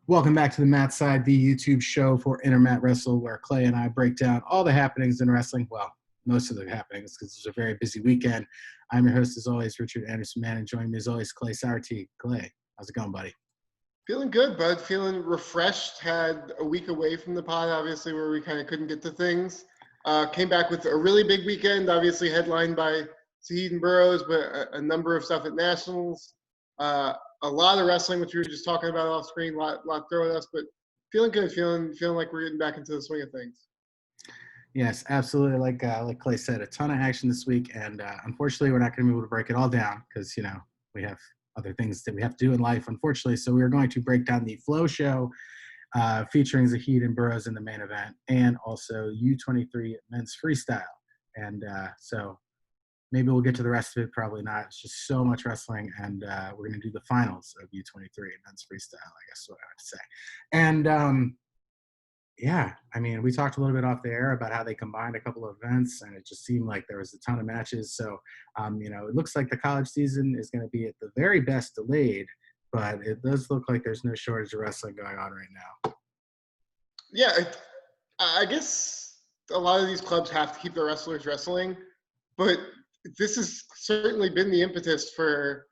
Welcome back to the Matside, the YouTube show for Intermat Wrestle, where Clay and I break down all the happenings in wrestling. Well, most of the happenings, because it's a very busy weekend. I'm your host, as always, Richard Anderson, man, and joining me, as always, Clay Sauertieg. Clay, how's it going, buddy? Feeling good, bud. Feeling refreshed. Had a week away from the pod, obviously, where we kind of couldn't get to things. Came back with a really big weekend, obviously headlined by Zahid Burroughs, but a number of stuff at Nationals. A lot of wrestling, which we were just talking about off screen, lot throwing us, but feeling good, feeling like we're getting back into the swing of things. Yes, absolutely. Like Clay said, a ton of action this week, and unfortunately, we're not going to be able to break it all down because we have other things that we have to do in life, unfortunately. So we are going to break down the Flow Show featuring Zahid and Burroughs in the main event, and also U23 Men's Freestyle. And so maybe we'll get to the rest of it. Probably not. It's just so much wrestling, and we're going to do the finals of U23 Men's Freestyle, I guess is what I have to say. And yeah, I mean, we talked a little bit off the air about how they combined a couple of events, and it just seemed like there was a ton of matches. So, it looks like the college season is going to be at the very best delayed, but it does look like there's no shortage of wrestling going on right now. Yeah, I guess a lot of these clubs have to keep their wrestlers wrestling, but this has certainly been the impetus for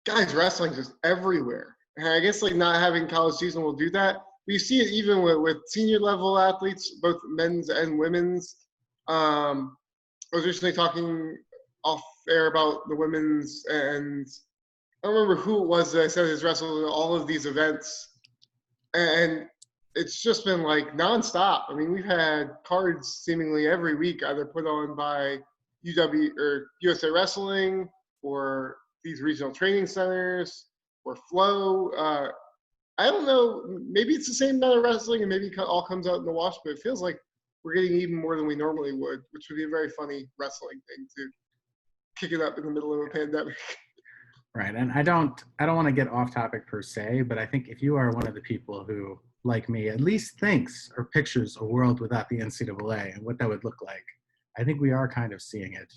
guys wrestling just everywhere. And I guess like not having college season will do that. We see it even with senior level athletes, both men's and women's. I was recently talking off air about the women's, and I don't remember who it was that I said has wrestled in all of these events, and it's just been like nonstop. I mean, we've had cards seemingly every week either put on by UW or USA Wrestling or these regional training centers or Flow. I don't know. Maybe it's the same amount of wrestling and maybe it all comes out in the wash, but it feels like we're getting even more than we normally would, which would be a very funny wrestling thing to kick it up in the middle of a pandemic. Right, and I don't want to get off topic per se, but I think if you are one of the people who, like me, at least thinks or pictures a world without the NCAA and what that would look like, I think we are kind of seeing it.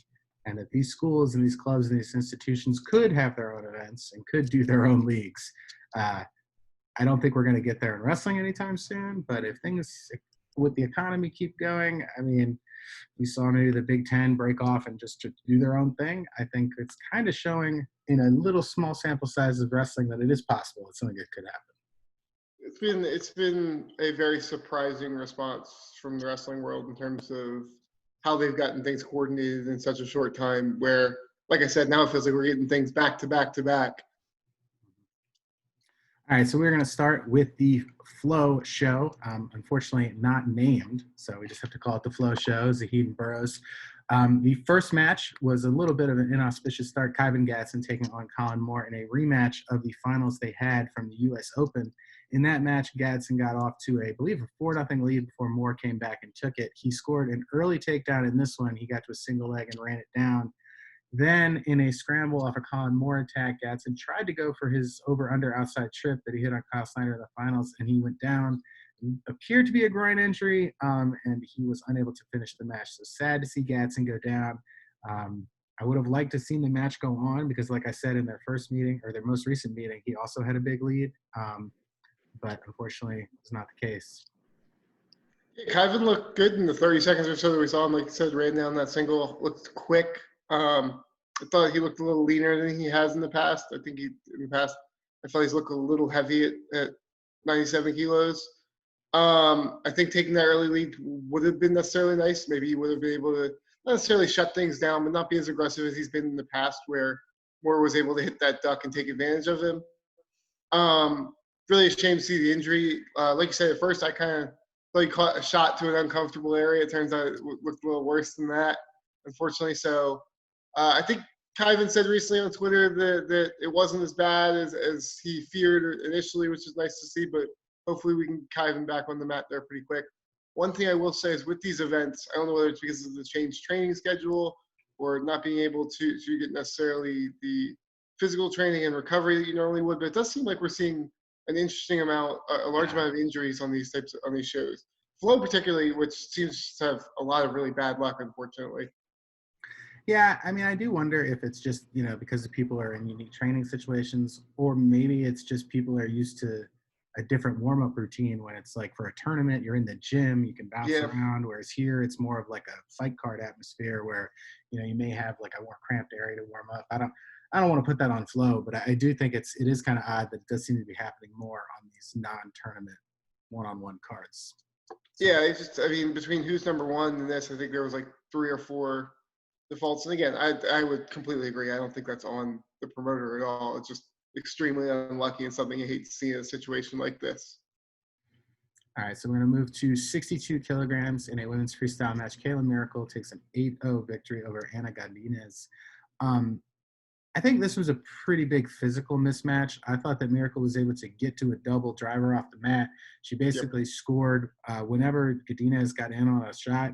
And that these schools and these clubs and these institutions could have their own events and could do their own leagues. I don't think we're going to get there in wrestling anytime soon, but if things with the economy keep going, I mean, we saw maybe the Big Ten break off and just to do their own thing. I think it's kind of showing in a little small sample size of wrestling that it is possible that something that could happen. It's been a very surprising response from the wrestling world in terms of how they've gotten things coordinated in such a short time where, like I said, now it feels like we're getting things back to back to back. All right, so we're going to start with the Flow Show. Unfortunately, not named, so we just have to call it the Flow Show, Zahid and Burroughs. The first match was a little bit of an inauspicious start. Kyven Gadson taking on Kollin Moore in a rematch of the finals they had from the U.S. Open. In that match, Gadson got off to, I believe, a 4-0 lead before Moore came back and took it. He scored an early takedown in this one. He got to a single leg and ran it down. Then, in a scramble off a Kollin Moore attack, Gadson tried to go for his over-under outside trip that he hit on Kyle Snyder in the finals, and he went down. It appeared to be a groin injury, and he was unable to finish the match. So sad to see Gadson go down. I would have liked to see the match go on because, like I said, in their first meeting, or their most recent meeting, he also had a big lead. But unfortunately, it's not the case. Kyven looked good in the 30 seconds or so that we saw him. Like you said, ran down that single, looked quick. I thought he looked a little leaner than he has in the past. I think I thought he's looked a little heavy at 97 kilos. I think taking that early lead would have been necessarily nice. Maybe he would have been able to not necessarily shut things down, but not be as aggressive as he's been in the past where Moore was able to hit that duck and take advantage of him. Really a shame to see the injury. Like you said, at first I kind of thought he caught a shot to an uncomfortable area. It turns out it looked a little worse than that, unfortunately. So I think Kyven said recently on Twitter that it wasn't as bad as he feared initially, which is nice to see, but hopefully we can Kyven back on the mat there pretty quick. One thing I will say is with these events, I don't know whether it's because of the changed training schedule or not being able to get necessarily the physical training and recovery that you normally would, but it does seem like we're seeing an interesting amount, a large amount of injuries on these shows. Flow particularly, which seems to have a lot of really bad luck, unfortunately. Yeah, I mean, I do wonder if it's just, because the people are in unique training situations, or maybe it's just people are used to a different warm-up routine when it's like for a tournament, you're in the gym, you can bounce Yeah. around, whereas here it's more of like a fight card atmosphere where, you may have like a more cramped area to warm up. I don't want to put that on flow, but I do think it is kind of odd that it does seem to be happening more on these non-tournament one-on-one cards. So, Yeah, I mean, between who's number one and this, I think there was like 3 or 4 defaults. And again, I would completely agree. I don't think that's on the promoter at all. It's just extremely unlucky and something you hate to see in a situation like this. all right, so we're going to move to 62 kilograms in a women's freestyle match. Kayla Miracle takes an 8-0 victory over Ana Godinez. I think this was a pretty big physical mismatch. I thought that Miracle was able to get to a double driver off the mat. She basically scored whenever Godinez got in on a shot.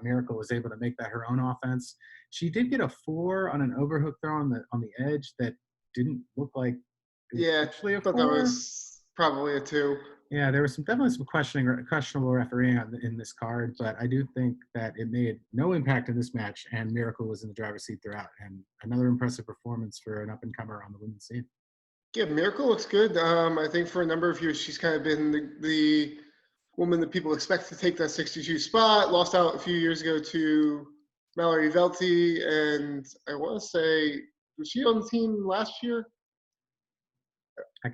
Miracle was able to make that her own offense. She did get a 4 on an overhook throw on the edge that didn't look like it was actually a 4. That was probably a 2. Yeah, there was definitely some questionable refereeing in this card, but I do think that it made no impact in this match, and Miracle was in the driver's seat throughout. And another impressive performance for an up-and-comer on the women's scene. Yeah, Miracle looks good. I think for a number of years, she's kind of been the woman that people expect to take that 62 spot. Lost out a few years ago to Mallory Velti, and I want to say, was she on the team last year? I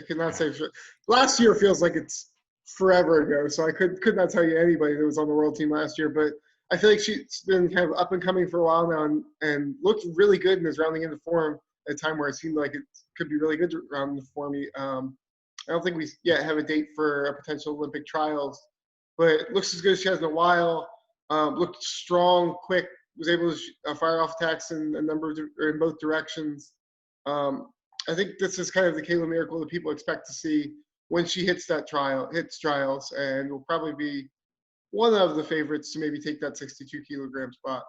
could not say. Last year feels like it's forever ago, so I could not tell you anybody that was on the world team last year. But I feel like she's been kind of up and coming for a while now, and looked really good and is rounding into form at a time where it seemed like it could be really good to round into form. I don't think we yet have a date for a potential Olympic trials, but it looks as good as she has in a while. Looked strong, quick, was able to fire off attacks in in both directions. I think this is kind of the Kayla Miracle that people expect to see when she hits trials, and will probably be one of the favorites to maybe take that 62 kilogram spot.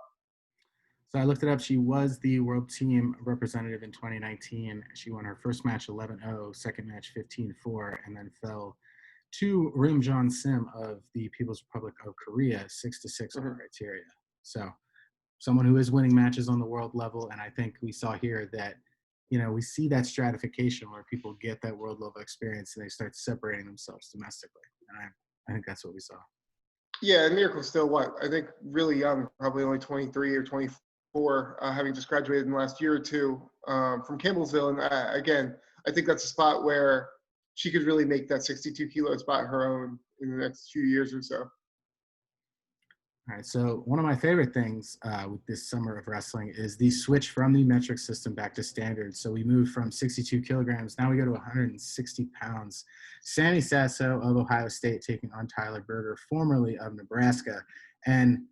So I looked it up. She was the world team representative in 2019. She won her first match 11-0, second match 15-4, and then fell to Rim John Sim of the People's Republic of Korea 6-6 on criteria. So someone who is winning matches on the world level, and I think we saw here that we see that stratification where people get that world level experience and they start separating themselves domestically. And I think that's what we saw. Yeah, and Miracle's still I think really young, probably only 23 or 24, having just graduated in the last year or two from Campbellsville. And again, I think that's a spot where she could really make that 62 kilo spot her own in the next few years or so. All right, so one of my favorite things with this summer of wrestling is the switch from the metric system back to standard. So we moved from 62 kilograms, now we go to 160 pounds. Sammy Sasso of Ohio State taking on Tyler Berger, formerly of Nebraska. And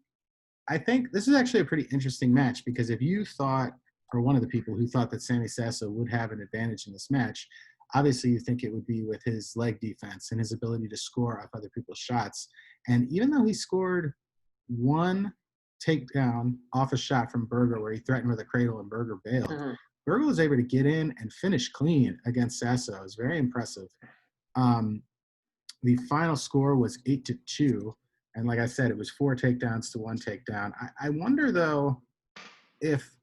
I think this is actually a pretty interesting match because if you thought, or one of the people who thought that Sammy Sasso would have an advantage in this match, obviously you think it would be with his leg defense and his ability to score off other people's shots. And even though he scored one takedown off a shot from Berger where he threatened with a cradle and Berger bailed. Berger was able to get in and finish clean against Sasso. It was very impressive. The final score was 8-2. And like I said, it was 4 takedowns to 1 takedown. I wonder, though, if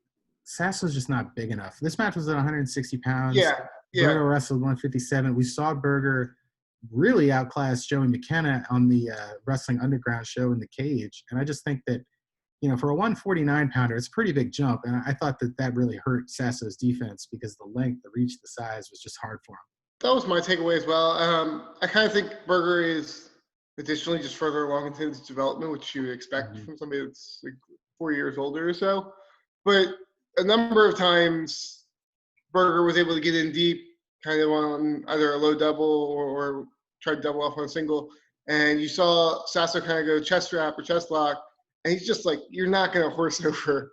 Sasso's just not big enough. This match was at 160 pounds. Yeah. Berger wrestled 157. We saw Berger really outclassed Joey McKenna on the Wrestling Underground show in the cage. And I just think that, for a 149 pounder, it's a pretty big jump. And I thought that really hurt Sasso's defense because the length, the reach, the size was just hard for him. That was my takeaway as well. I kind of think Berger is additionally just further along into his development, which you would expect from somebody that's like 4 years older or so. But a number of times, Berger was able to get in deep, kind of on either a low double or try to double off on a single. And you saw Sasso kind of go chest wrap or chest lock. And he's just like, you're not going to horse over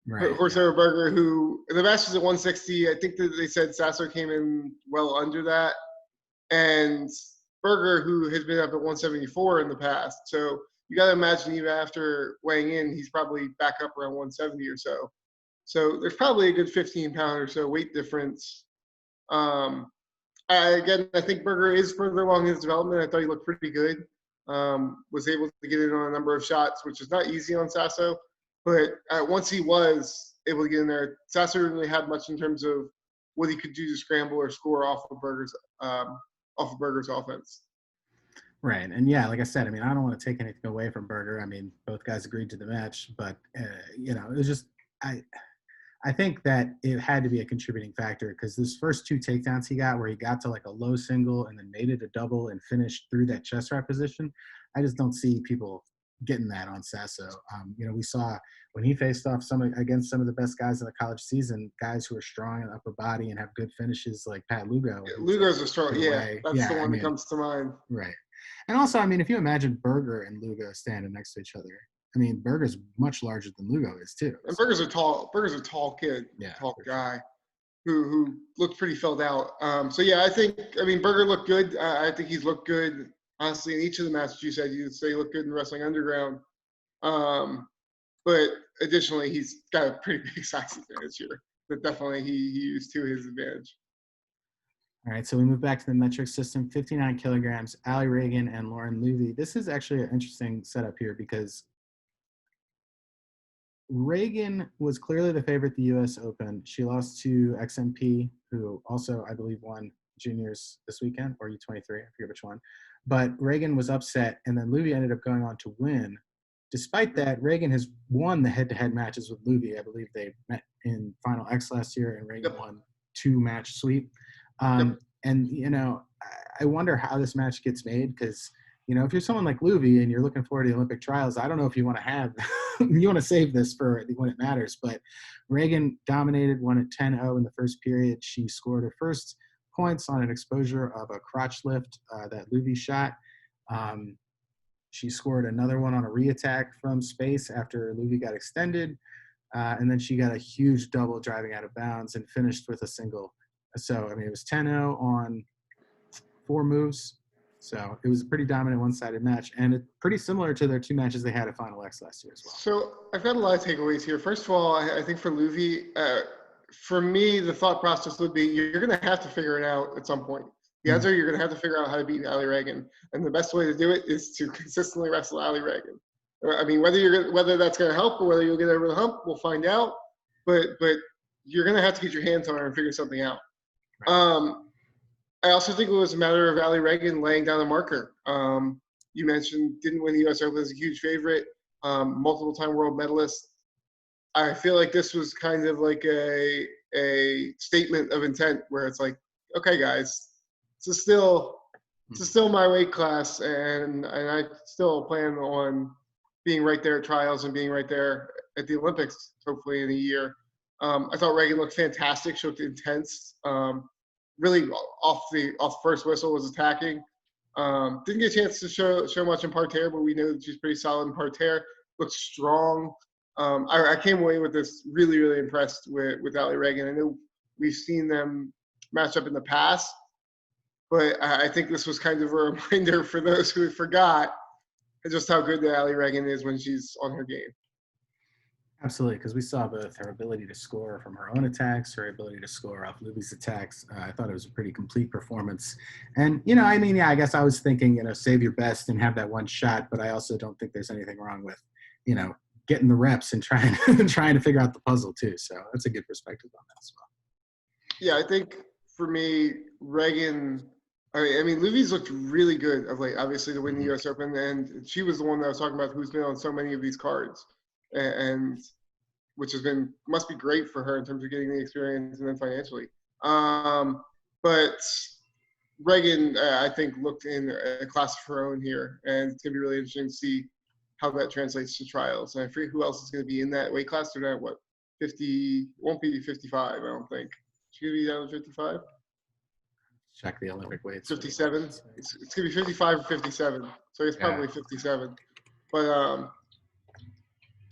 Berger, who the match was at 160. I think that they said Sasso came in well under that. And Berger, who has been up at 174 in the past. So you got to imagine even after weighing in, he's probably back up around 170 or so. So there's probably a good 15-pound or so weight difference. I think Berger is further along in his development. I thought he looked pretty good. Was able to get in on a number of shots, which is not easy on Sasso. But once he was able to get in there, Sasso didn't really have much in terms of what he could do to scramble or score off of Berger's of Berger's offense. Right. And yeah, like I said, I mean, I don't want to take anything away from Berger. I mean, both guys agreed to the match, but you know, it was just I think that it had to be a contributing factor because those first 2 takedowns he got, where he got to like a low single and then made it a double and finished through that chest wrap position, I just don't see people getting that on Sasso. You know, we saw when he faced off against some of the best guys in the college season, guys who are strong in the upper body and have good finishes like Pat Lugo. Yeah, Lugo's a strong, that's the one that comes to mind. Right. And also, I mean, if you imagine Berger and Lugo standing next to each other, I mean, Berger's much larger than Lugo is too. And Berger's a tall kid, tall guy who looked pretty filled out. So yeah, I mean, Berger looked good. I think he's looked good, honestly, in each of the matches you said. You'd say he looked good in Wrestling Underground. But additionally, he's got a pretty big size advantage here that definitely he used to his advantage. All right, so we move back to the metric system, 59 kilograms, Alli Ragan and Lauren Louive. This is actually an interesting setup here because Ragan was clearly the favorite at the U.S. Open. She lost to XMP, who also, I believe, won juniors this weekend, or U23, I forget which one. But Ragan was upset, and then Louive ended up going on to win. Despite that, Ragan has won the head-to-head matches with Louive. I believe they met in Final X last year, and Ragan won 2-match sweep. And, you know, I wonder how this match gets made because, you know, if you're someone like Louive and you're looking forward to the Olympic trials, I don't know if you want to have – you want to save this for when it matters. But Ragan dominated, won at 10-0 in the first period. She scored her first points on an exposure of a crotch lift that Louive shot. She scored another one on a re-attack from space after Louive got extended. And then she got a huge double driving out of bounds and finished with a single. So, I mean, it was 10-0 on 4 moves. So it was a pretty dominant one-sided match, and it's pretty similar to their 2 matches they had at Final X last year as well. So I've got a lot of takeaways here. First of all, I think for Louive, for me, the thought process would be you're going to have to figure it out at some point. The odds are you're going to have to figure out how to beat Alli Ragan, and the best way to do it is to consistently wrestle Alli Ragan. I mean, whether that's going to help or whether you'll get over the hump, we'll find out. But you're going to have to get your hands on her and figure something out. Right. I also think it was a matter of Alli Ragan laying down a marker. You mentioned didn't win the U.S. Open as a huge favorite, multiple-time world medalist. I feel like this was kind of like a statement of intent where it's like, okay, guys, this is still my weight class, and I still plan on being right there at trials and being right there at the Olympics, hopefully in a year. I thought Ragan looked fantastic. She looked intense. Really off first whistle was attacking. Didn't get a chance to show much in parterre, but we know that she's pretty solid in parterre. Looked strong. I came away with this really, really impressed with Alli Ragan. I know we've seen them match up in the past, but I think this was kind of a reminder for those who forgot just how good Alli Ragan is when she's on her game. Absolutely, because we saw both her ability to score from her own attacks, her ability to score off Louive's attacks. I thought it was a pretty complete performance. And, you know, I mean, yeah, I guess I was thinking, you know, save your best and have that one shot, but I also don't think there's anything wrong with, you know, getting the reps and trying to figure out the puzzle too. So that's a good perspective on that as well. Yeah, I think for me, Ragan, I mean, Louive's looked really good of late, obviously, to win the U.S. Open, and she was the one that I was talking about who's been on so many of these cards. And which must be great for her in terms of getting the experience and then financially. But Ragan, I think, looked in a class of her own here, and it's going to be really interesting to see how that translates to trials. And I forget who else is going to be in that weight class. They're not, 50, won't be 55, I don't think. She's going to be down to 55? Check the Olympic weights. 57? It's going to be 55 or 57, so it's probably 57. But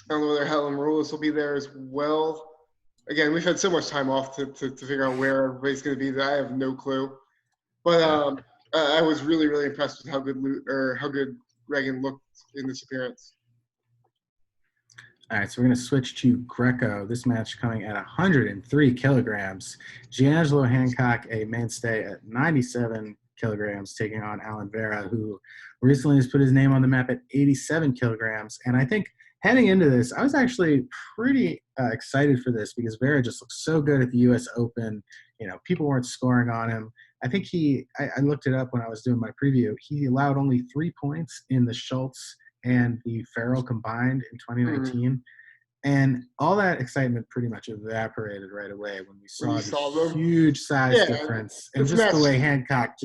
I don't know whether Helen Maroulis will be there as well. Again, we've had so much time off to figure out where everybody's going to be that I have no clue. But I was really, really impressed with how good Ragan looked in this appearance. All right, so we're going to switch to Greco. This match coming at 103 kilograms. Giangelo Hancock, a mainstay at 97 kilograms, taking on Alan Vera, who recently has put his name on the map at 87 kilograms. And I think heading into this, I was actually pretty excited for this because Vera just looked so good at the U.S. Open. You know, people weren't scoring on him. I think I looked it up when I was doing my preview. He allowed only 3 points in the Schultz and the Farrell combined in 2019. And all that excitement pretty much evaporated right away when we saw the them. huge size Yeah, difference. And just the way Hancock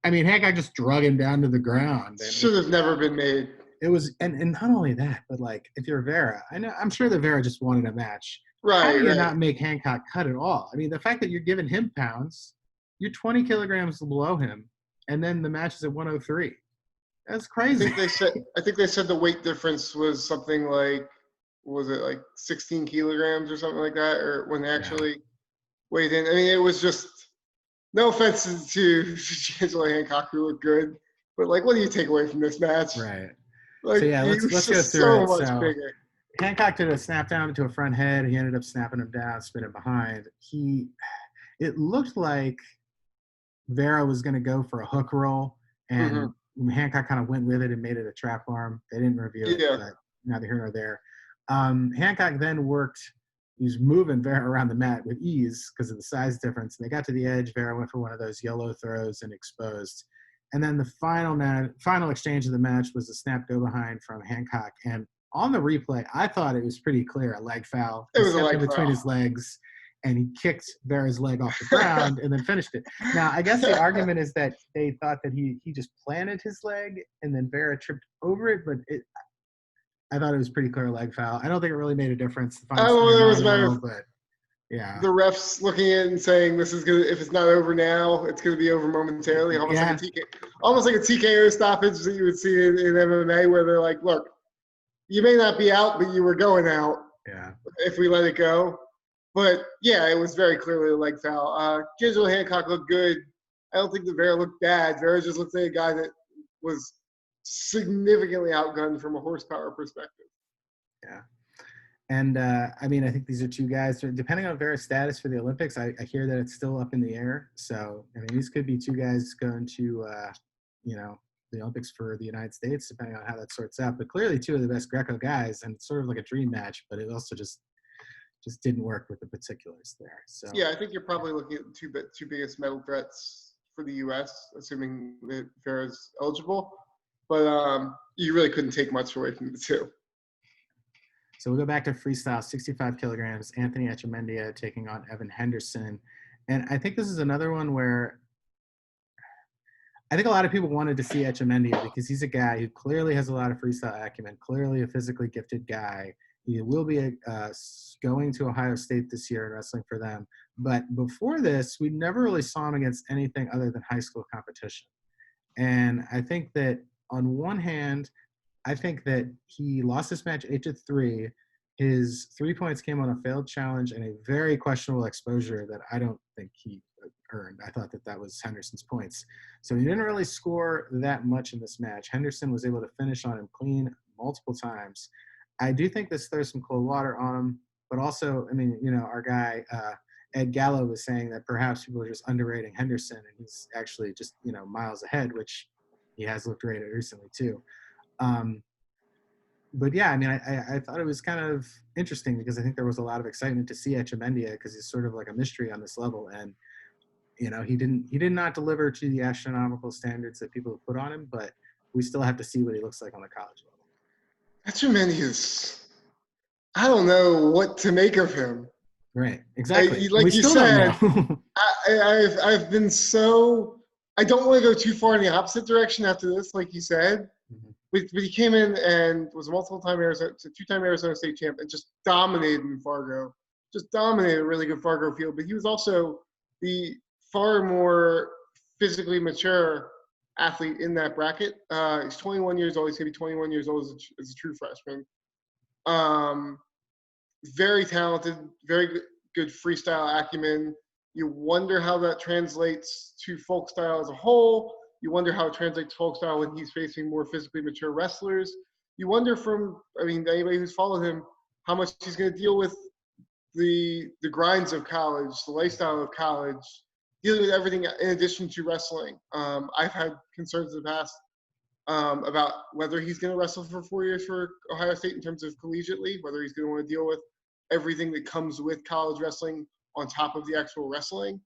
Hancock just drug him down to the ground. Should have never been made. It was, and not only that, but like if you're Vera, I'm sure that Vera just wanted a match. Right. How do you not make Hancock cut at all? I mean, the fact that you're giving him pounds, you're 20 kilograms below him, and then the match is at 103. That's crazy. I think they said the weight difference was something like, was it like 16 kilograms or something like that, or when they actually weighed in. I mean, it was just, no offense to Angela Hancock, who looked good, but like, what do you take away from this match? Right. Like, so yeah, let's go through so it. Much bigger. Hancock did a snap down to a front head. He ended up snapping him down, spinning behind. It looked like Vera was going to go for a hook roll, and Hancock kind of went with it and made it a trap arm. They didn't review it, but neither here nor there. Hancock then worked. He was moving Vera around the mat with ease because of the size difference. They got to the edge. Vera went for one of those yellow throws and exposed. And then the final exchange of the match was a snap go behind from Hancock. And on the replay, I thought it was pretty clear, a leg foul. He stepped in between his legs, and he kicked Vera's leg off the ground and then finished it. Now, I guess the argument is that they thought that he just planted his leg and then Vera tripped over it, but I thought it was pretty clear leg foul. I don't think it really made a difference. I don't know what it was but yeah. The refs looking at it and saying, "This is gonna. If it's not over now, it's gonna be over momentarily." Almost like a TKO stoppage that you would see in MMA, where they're like, "Look, you may not be out, but you were going out. Yeah. If we let it go." But yeah, it was very clearly a leg foul. Angela Hancock looked good. I don't think that Vera looked bad. Vera just looked like a guy that was significantly outgunned from a horsepower perspective. Yeah. And, I think these are two guys, depending on Vera's status for the Olympics, I hear that it's still up in the air. So, these could be two guys going to, the Olympics for the United States, depending on how that sorts out. But clearly two of the best Greco guys, and it's sort of like a dream match, but it also just didn't work with the particulars there. So yeah, I think you're probably looking at the two biggest medal threats for the U.S., assuming that Vera's eligible. But you really couldn't take much away from the two. So we'll go back to freestyle, 65 kilograms, Anthony Echemendia taking on Evan Henderson. And I think this is another one where I think a lot of people wanted to see Echemendia because he's a guy who clearly has a lot of freestyle acumen, clearly a physically gifted guy. He will be going to Ohio State this year and wrestling for them. But before this, we never really saw him against anything other than high school competition. And I think that on one hand, I think that he lost this match 8-3. His 3 points came on a failed challenge and a very questionable exposure that I don't think he earned. I thought that was Henderson's points. So he didn't really score that much in this match. Henderson was able to finish on him clean multiple times. I do think this throws some cold water on him, but also, our guy Ed Gallo was saying that perhaps people are just underrating Henderson, and he's actually just, miles ahead, which he has looked great at recently too. But yeah, I thought it was kind of interesting because I think there was a lot of excitement to see Echemendia because he's sort of like a mystery on this level. And, he did not deliver to the astronomical standards that people have put on him, but we still have to see what he looks like on the college level. Echemendia's, I don't know what to make of him. Right, exactly. Like we you still said, don't know. I've been so, I don't want to go too far in the opposite direction after this, like you said. Mm-hmm. But he came in and was a two-time Arizona State champ and just dominated in Fargo. Just dominated a really good Fargo field. But he was also the far more physically mature athlete in that bracket. He's 21 years old. He's going to be 21 years old as a true freshman. Very talented, very good freestyle acumen. You wonder how that translates to folk style as a whole. You wonder how it translates to folk style when he's facing more physically mature wrestlers. You wonder anybody who's followed him, how much he's going to deal with the grinds of college, the lifestyle of college, dealing with everything in addition to wrestling. I've had concerns in the past about whether he's going to wrestle for 4 years for Ohio State in terms of collegiately, whether he's going to want to deal with everything that comes with college wrestling on top of the actual wrestling.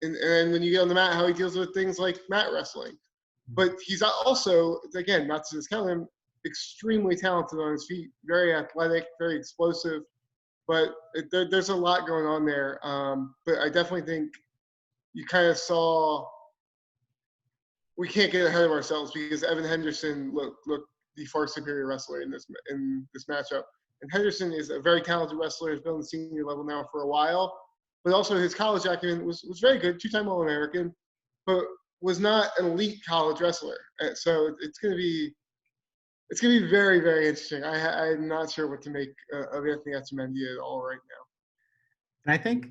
and then when you get on the mat, how he deals with things like mat wrestling. But he's also, again, not to discount him, extremely talented on his feet, very athletic, very explosive. But there's a lot going on there. But I definitely think you kind of saw we can't get ahead of ourselves because Evan Henderson looked the far superior wrestler in this matchup. And Henderson is a very talented wrestler. He's been on the senior level now for a while. But also his college acumen was very good, 2-time All-American, but was not an elite college wrestler. So it's going to be very, very interesting. I'm not sure what to make of Anthony Echemendia at all right now. And I think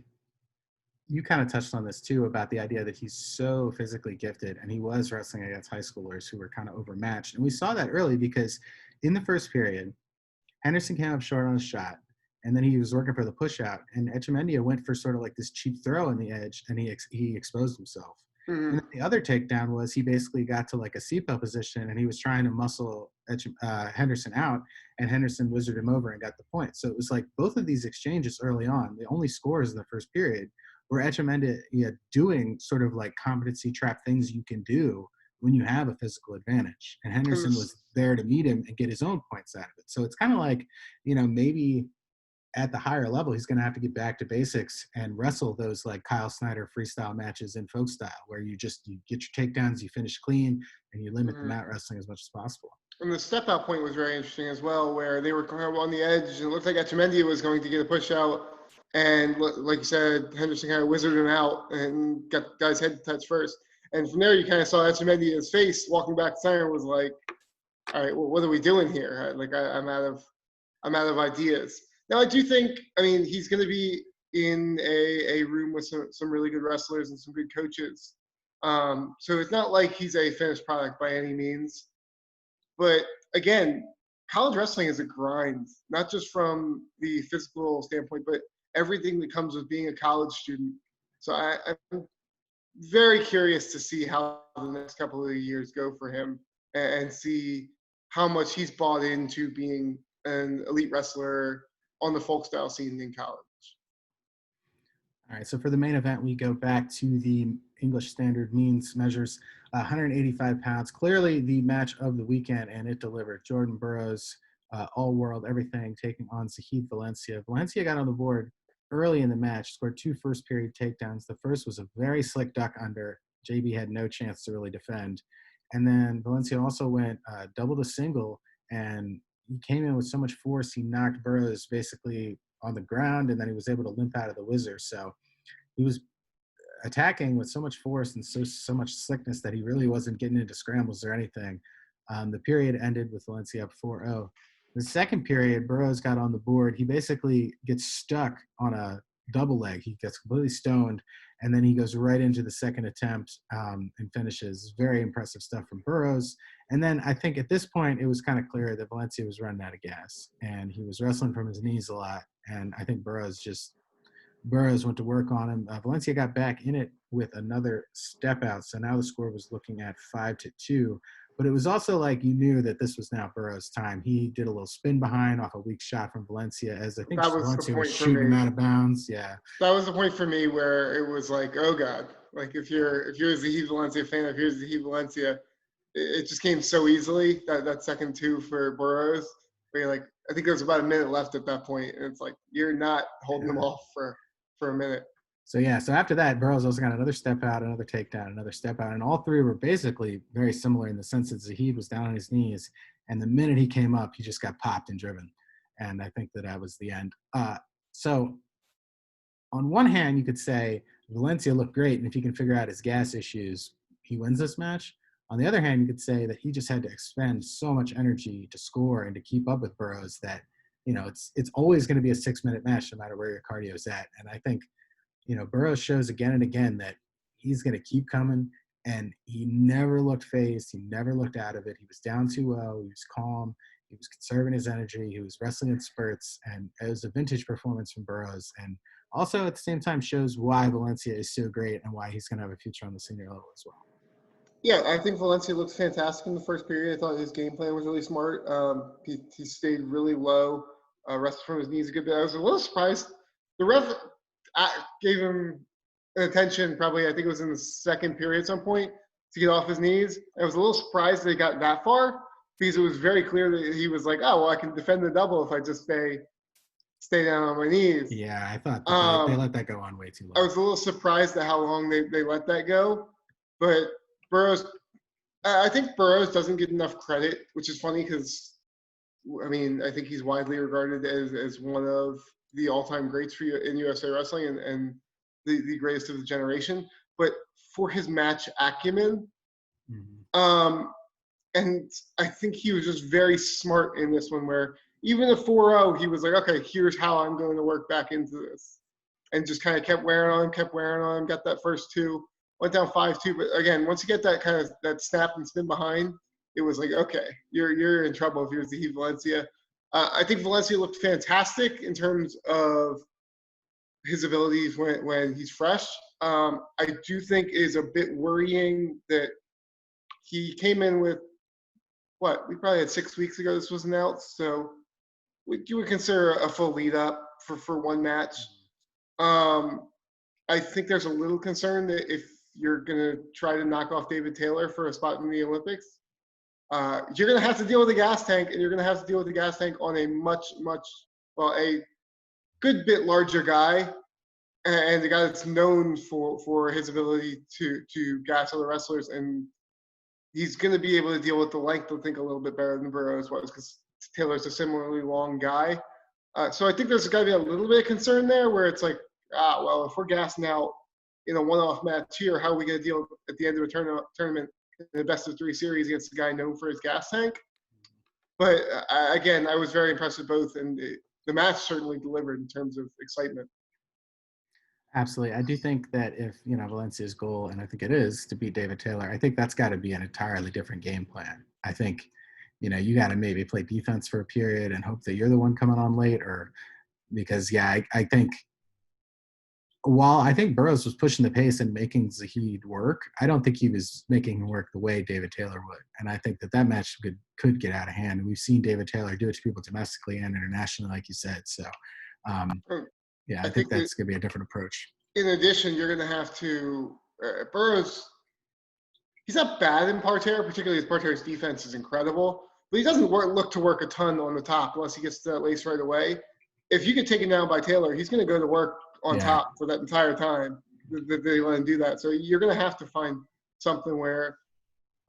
you kind of touched on this too about the idea that he's so physically gifted, and he was wrestling against high schoolers who were kind of overmatched. And we saw that early because in the first period, Henderson came up short on a shot, and then he was working for the push out, and Echemendia went for sort of like this cheap throw on the edge, and he exposed himself. Mm-hmm. And the other takedown was he basically got to like a seatbelt position, and he was trying to muscle Henderson out, and Henderson wizarded him over and got the point. So it was like both of these exchanges early on, the only scores in the first period were Echemendia doing sort of like competency trap things you can do when you have a physical advantage. And Henderson was there to meet him and get his own points out of it. So it's kind of like, maybe at the higher level, he's going to have to get back to basics and wrestle those like Kyle Snyder freestyle matches in folk style, where you get your takedowns, you finish clean, and you limit the mat wrestling as much as possible. And the step out point was very interesting as well, where they were kind of on the edge, and it looked like Echemendia was going to get a push out. And like you said, Henderson kind of wizarded him out and got the guy's head to touch first. And from there, you kind of saw Echemendia's face walking back to center was like, all right, well, what are we doing here? Like, I'm out of ideas. Now, I do think, he's going to be in a room with some really good wrestlers and some good coaches. So it's not like he's a finished product by any means. But again, college wrestling is a grind, not just from the physical standpoint, but everything that comes with being a college student. So I'm very curious to see how the next couple of years go for him and see how much he's bought into being an elite wrestler on the folk style scene in college. All right, so for the main event, we go back to the English standard means measures, 185 pounds. Clearly the match of the weekend, and it delivered. Jordan Burroughs, all world, everything, taking on Zahid Valencia. Valencia got on the board early in the match, scored 2 first period takedowns. The first was a very slick duck under. JB had no chance to really defend. And then Valencia also went double to single, and he came in with so much force, he knocked Burroughs basically on the ground, and then he was able to limp out of the whizzer. So he was attacking with so much force and so much slickness that he really wasn't getting into scrambles or anything. The period ended with Valencia up 4-0. The second period, Burroughs got on the board. He basically gets stuck on a double leg. He gets completely stoned, and then he goes right into the second attempt and finishes. Very impressive stuff from Burroughs. And then I think at this point, it was kind of clear that Valencia was running out of gas, and he was wrestling from his knees a lot. And I think Burroughs went to work on him. Valencia got back in it with another step out. So now the score was looking at 5-2. But it was also like you knew that this was now Burroughs' time. He did a little spin behind off a weak shot from Valencia, as I think Valencia was shooting him out of bounds. Yeah. That was the point for me where it was like, oh God. Like if you're a Zahid Valencia fan, if you're Zahid Valencia, it just came so easily, that second 2 for Burroughs. Where you're like, I think there was about a minute left at that point, and it's like you're not holding them off for a minute. So after that, Burroughs also got another step out, another takedown, another step out, and all three were basically very similar in the sense that Zahid was down on his knees, and the minute he came up, he just got popped and driven, and I think that was the end. So on one hand, you could say Valencia looked great, and if he can figure out his gas issues, he wins this match. On the other hand, you could say that he just had to expend so much energy to score and to keep up with Burroughs that, it's always going to be a 6-minute match no matter where your cardio is at. And I think, Burroughs shows again and again that he's going to keep coming, and he never looked phased. He never looked out of it. He was down 2-0. He was calm. He was conserving his energy. He was wrestling in spurts, and it was a vintage performance from Burroughs. And also at the same time shows why Valencia is so great and why he's going to have a future on the senior level as well. Yeah, I think Valencia looked fantastic in the first period. I thought his game plan was really smart. He stayed really low, rested from his knees a good bit. I was a little surprised. The ref gave him attention probably, I think it was in the second period at some point, to get off his knees. I was a little surprised they got that far because it was very clear that he was like, oh, well, I can defend the double if I just stay down on my knees. Yeah, I thought that they let that go on way too I long. was a little surprised at how long they let that go. But Burroughs, I think Burroughs doesn't get enough credit, which is funny because, I mean, I think he's widely regarded as one of the all-time greats in USA Wrestling and the greatest of the generation. But for his match acumen, and I think he was just very smart in this one where even at 4-0, he was like, okay, here's how I'm going to work back into this. And just kind of kept wearing on, got that first two, went down 5-2. But again, once you get that kind of that snap and spin behind, it was like, okay, you're in trouble if you're Zahid Valencia. I think Valencia looked fantastic in terms of his abilities when he's fresh. I do think it is a bit worrying that he came in with, we probably had 6 weeks ago this was announced, so you would consider a full lead up for one match. I think there's a little concern that if you're going to try to knock off David Taylor for a spot in the Olympics, you're going to have to deal with the gas tank, and you're going to have to deal with the gas tank on a good bit larger guy, and the guy that's known for his ability to gas other wrestlers, and he's going to be able to deal with the length, I think, a little bit better than Burroughs was because Taylor's a similarly long guy. So I think there's got to be a little bit of concern there where it's like, well, if we're gassing out in a one-off match here, how are we going to deal at the end of a tournament in the best of 3 series against a guy known for his gas tank? But again, I was very impressed with both, and the match certainly delivered in terms of excitement. Absolutely. I do think that if, Valencia's goal, and I think it is, to beat David Taylor, I think that's got to be an entirely different game plan. I think, you got to maybe play defense for a period and hope that you're the one coming on late, or because, I think while I think Burroughs was pushing the pace and making Zahid work, I don't think he was making him work the way David Taylor would. And I think that match could get out of hand. And we've seen David Taylor do it to people domestically and internationally, like you said. So, I think that's going to be a different approach. In addition, you're going to have to Burroughs. He's not bad in parterre, particularly his parterre's defense is incredible, but he doesn't look to work a ton on the top unless he gets to that lace right away. If you get taken down by Taylor, he's going to go to work on top for that entire time that they let him do that. So you're going to have to find something where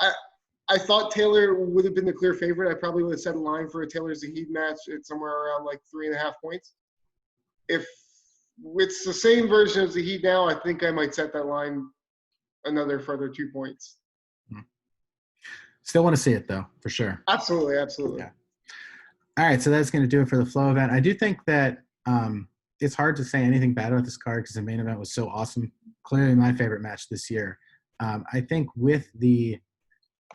I thought Taylor would have been the clear favorite. I probably would have set a line for a Taylor-Zahid match at somewhere around like 3.5 points. If it's the same version of Zahid now, I think I might set that line another further 2 points. Still want to see it, though, for sure. Absolutely. Yeah. All right, so that's going to do it for the Flow event. I do think that it's hard to say anything bad about this card because the main event was so awesome. Clearly my favorite match this year. I think with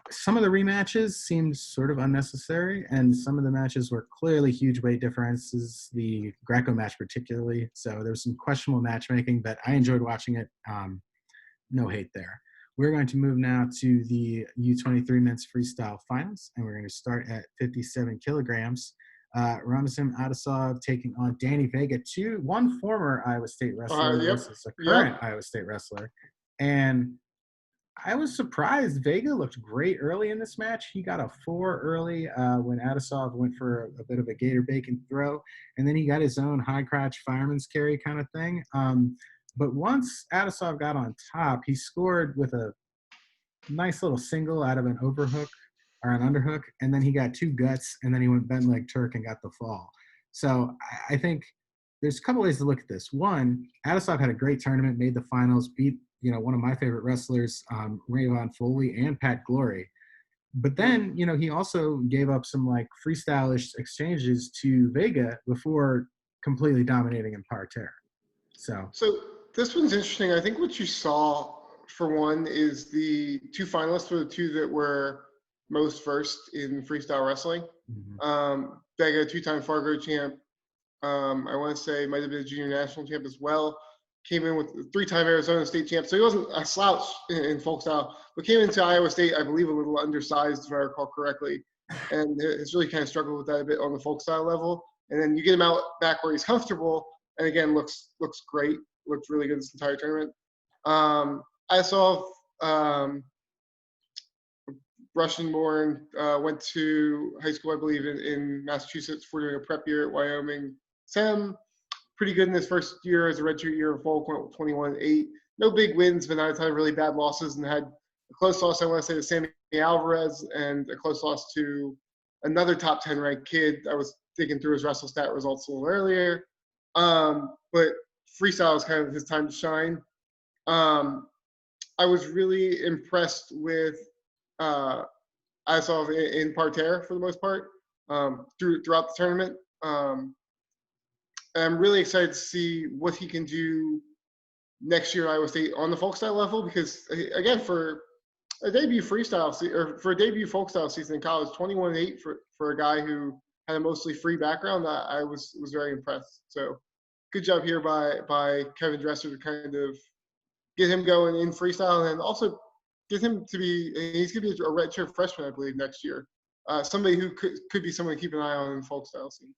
some of the rematches seemed sort of unnecessary, and some of the matches were clearly huge weight differences, the Greco match particularly. So there was some questionable matchmaking, but I enjoyed watching it. No hate there. We're going to move now to the U23 men's freestyle finals, and we're going to start at 57 kilograms. Ramazan Attasuov taking on Danny Vega, one former Iowa State wrestler versus a current Iowa State wrestler. And I was surprised. Vega looked great early in this match. He got a 4 early when Attasuov went for a bit of a gator bacon throw, and then he got his own high crotch fireman's carry kind of thing. But once Attasuov got on top, he scored with a nice little single out of an overhook or an underhook, and then he got 2 guts, and then he went bent leg Turk and got the fall. So I think there's a couple ways to look at this. One, Attasuov had a great tournament, made the finals, beat one of my favorite wrestlers, Ragan Foley and Pat Glory. But then, he also gave up some like freestyle-ish exchanges to Vega before completely dominating in parterre. So this one's interesting. I think what you saw, for one, is the 2 finalists were the 2 that were most versed in freestyle wrestling. Mm-hmm. Vega, 2-time Fargo champ. I want to say might have been a junior national champ as well. Came in with 3-time Arizona State champ. So he wasn't a slouch in folk style, but came into Iowa State, I believe, a little undersized, if I recall correctly. And has really kind of struggled with that a bit on the folk style level. And then you get him out back where he's comfortable, and again, looks great. Looked really good this entire tournament. I saw Russian-born, went to high school, I believe, in Massachusetts for doing a prep year at Wyoming. Sam, pretty good in his first year as a redshirt year in Folk, went 21-8. No big wins, but not a ton of really bad losses, and had a close loss, I want to say, to Sammy Alvarez, and a close loss to another top 10 ranked kid. I was digging through his wrestle stat results a little earlier. But freestyle is kind of his time to shine. I was really impressed with Attasuov in parterre for the most part throughout the tournament. I'm really excited to see what he can do next year at Iowa State on the folk style level, because again, for a debut freestyle or for a debut folk style season in college, 21-8 for a guy who had a mostly free background, I was very impressed. So good job here by Kevin Dresser to kind of get him going in freestyle, and also get him to be, he's going to be a redshirt freshman, I believe, next year. Somebody who could be someone to keep an eye on in the folk style scene.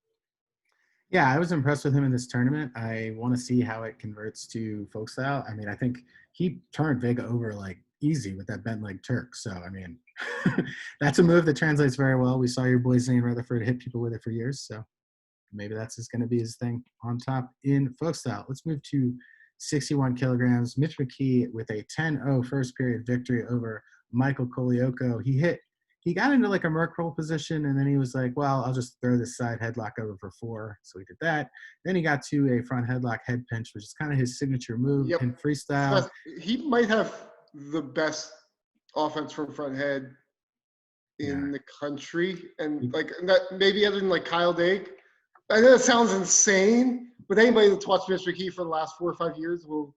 Yeah, I was impressed with him in this tournament. I want to see how it converts to folk style. I mean, I think he turned Vega over like easy with that bent leg Turk. So, I mean, that's a move that translates very well. We saw your boy Zane Rutherford hit people with it for years. So maybe that's just going to be his thing on top in folk style. Let's move to 61 kilograms. Mitch McKee with a 10-0 first period victory over Michael Colaiocco. He got into like a Merc roll position, and then he was like, well, I'll just throw this side headlock over for 4. So he did that. Then he got to a front headlock head pinch, which is kind of his signature move in freestyle. He might have the best offense from front head in the country. And like that, maybe other than like Kyle Dake. I know that sounds insane, but anybody that's watched Mitch McKee for the last 4 or 5 years will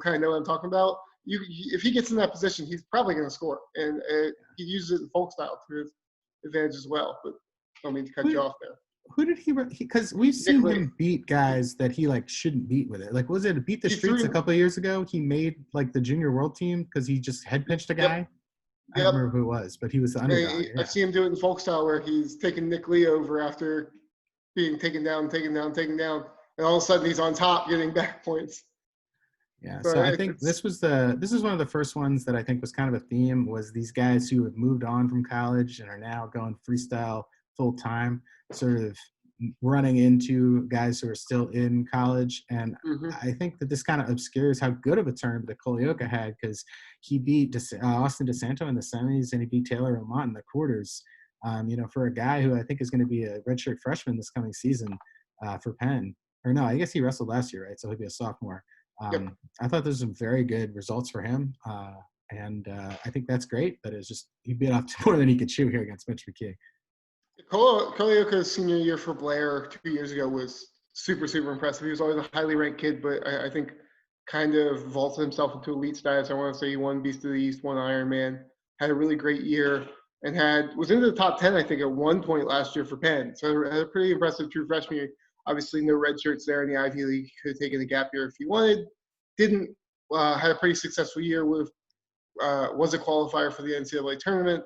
kind of know what I'm talking about. If he gets in that position, he's probably going to score, and he uses it in folk style to his advantage as well. But I don't mean to cut you off there. Who did he? Because we've seen him beat guys that he like shouldn't beat with it. Like, was it Beat the Streets a couple of years ago? He made like the junior world team because he just head pinched a guy. I don't remember who it was, but he was the underdog. I've seen him do it in folk style where he's taking Nick Lee over after being taken down, and all of a sudden he's on top getting back points. Yeah, so I think this is one of the first ones that I think was kind of a theme, was these guys who have moved on from college and are now going freestyle full time, sort of running into guys who are still in college. And I think that this kind of obscures how good of a tournament that Colaiocco had, because he beat Austin DeSanto in the semis, and he beat Taylor Omont in the quarters. For a guy who I think is going to be a redshirt freshman this coming season for Penn. Or no, I guess he wrestled last year, right? So he'll be a sophomore. I thought there's some very good results for him. And I think that's great, but it's just he bit off more than he could chew here against Mitch McKee. Colaiocco's senior year for Blair 2 years ago was super, super impressive. He was always a highly ranked kid, but I think kind of vaulted himself into elite status. I want to say he won Beast of the East, won Ironman, had a really great year, and was into the top 10, I think, at one point last year for Penn. So had a pretty impressive true freshman year. Obviously, no red shirts there in the Ivy League. He could have taken a gap year if he wanted. Didn't. Had a pretty successful year with. Was a qualifier for the NCAA tournament.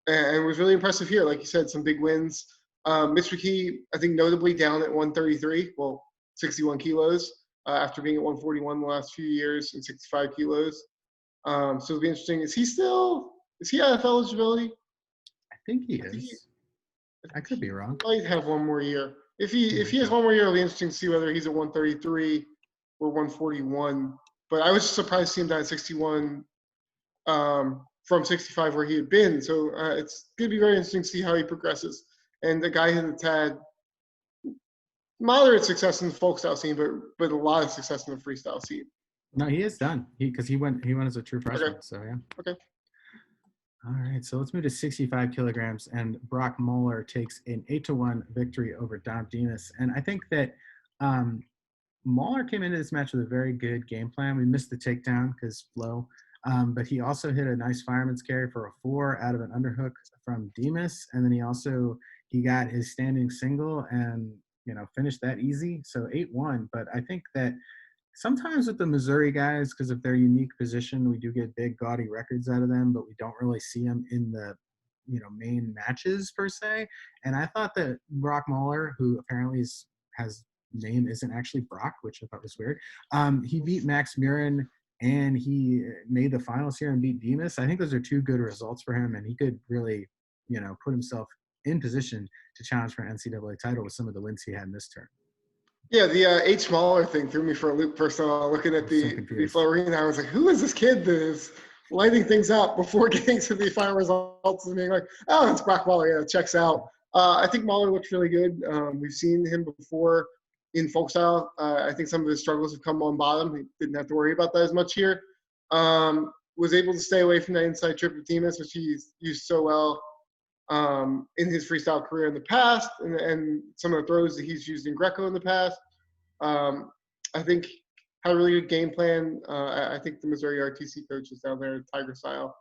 And was really impressive here. Like you said, some big wins. Mitch McKee, I think, notably down at 133, 61 kilos, after being at 141 the last few years and 65 kilos. So it'll be interesting. Is he IF eligibility? I think he is. I could be wrong. He might have one more year. If he has one more year, it'll be interesting to see whether he's at 133 or 141. But I was surprised to see him down at 61 from 65 where he had been. So it's going to be very interesting to see how he progresses. And the guy that's had moderate success in the folk style scene, but a lot of success in the freestyle scene. No, he is done. Because he went as a true freshman. Okay. So yeah. Okay. All right, so let's move to 65 kilograms, and Brock Mauller takes an 8-1 victory over Dom Demas. And I think that Mauller came into this match with a very good game plan. We missed the takedown because flow, but he also hit a nice fireman's carry for a 4 out of an underhook from Demas, and then he got his standing single and finished that easy. So 8-1. But I think that sometimes with the Missouri guys, because of their unique position, we do get big, gaudy records out of them, but we don't really see them in the, main matches per se. And I thought that Brock Mauller, who apparently has name isn't actually Brock, which I thought was weird. He beat Max Mirren, and he made the finals here and beat Demas. I think those are two good results for him, and he could really, put himself in position to challenge for an NCAA title with some of the wins he had in this term. Yeah, the H Mauller thing threw me for a loop first of all. Looking at the flow arena, I was like, who is this kid that is lighting things up before getting to the final results and being like, oh, it's Brock Mauller. Yeah, it checks out. I think Mauller looks really good. We've seen him before in folk style. I think some of his struggles have come on bottom. He didn't have to worry about that as much here. Was able to stay away from that inside trip with Demas, which he's used so well in his freestyle career in the past, and some of the throws that he's used in Greco in the past. I think had a really good game plan. I think the Missouri RTC coaches down there, Tiger Style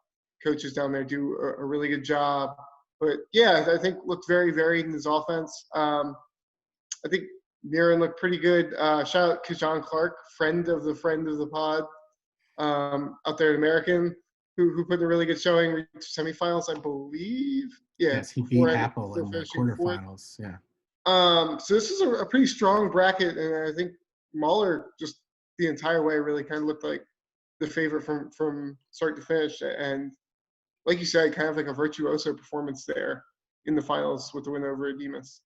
coaches down there, do a really good job. But yeah, I think looked very varied in his offense. I think Mirren looked pretty good. Shout out to John Clark, friend of the pod, out there at American, who put in a really good showing, reached semifinals, I believe. Yeah, yes, he beat Apple in the quarterfinals. Yeah. So this is a pretty strong bracket, and I think Mauller just the entire way really kind of looked like the favorite from start to finish. And like you said, kind of like a virtuoso performance there in the finals with the win over Demas.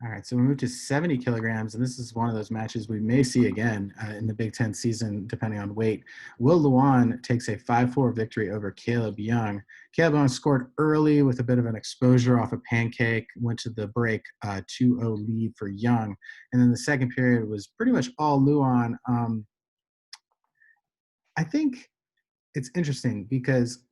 All right, so we move to 70 kilograms, and this is one of those matches we may see again in the Big Ten season, depending on weight. Will Lewan takes a 5-4 victory over Caleb Young. Caleb Young scored early with a bit of an exposure off a pancake, went to the break 2-0 lead for Young, and then the second period was pretty much all Lewan. I think it's interesting because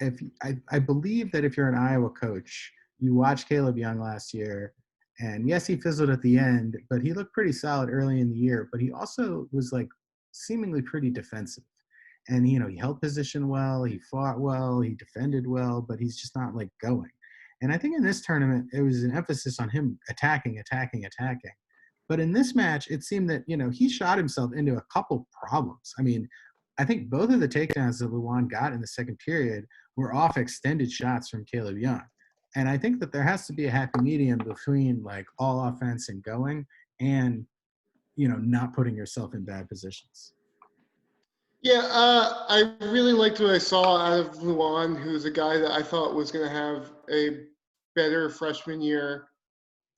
I believe that if you're an Iowa coach, you watched Caleb Young last year, and yes, he fizzled at the end, but he looked pretty solid early in the year. But he also was like seemingly pretty defensive. And, he held position well, he fought well, he defended well, but he's just not like going. And I think in this tournament, it was an emphasis on him attacking. But in this match, it seemed that, he shot himself into a couple problems. I mean, I think both of the takedowns that Lewan got in the second period were off extended shots from Caleb Young. And I think that there has to be a happy medium between like all offense and going and, not putting yourself in bad positions. Yeah, I really liked what I saw out of Lewan, who's a guy that I thought was going to have a better freshman year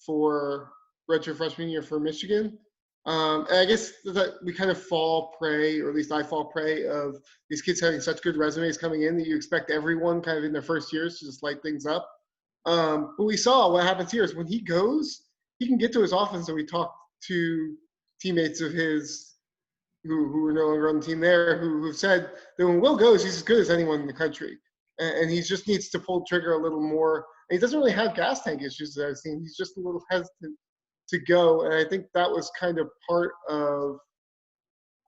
redshirt freshman year for Michigan. And I guess that we kind of fall prey, or at least I fall prey, of these kids having such good resumes coming in that you expect everyone kind of in their first years to just light things up. But we saw what happens here is when he goes, he can get to his offense. And we talked to teammates of his who are no longer on the team there who said that when Will goes, he's as good as anyone in the country. And he just needs to pull the trigger a little more. And he doesn't really have gas tank issues that I've seen. He's just a little hesitant to go. And I think that was kind of part of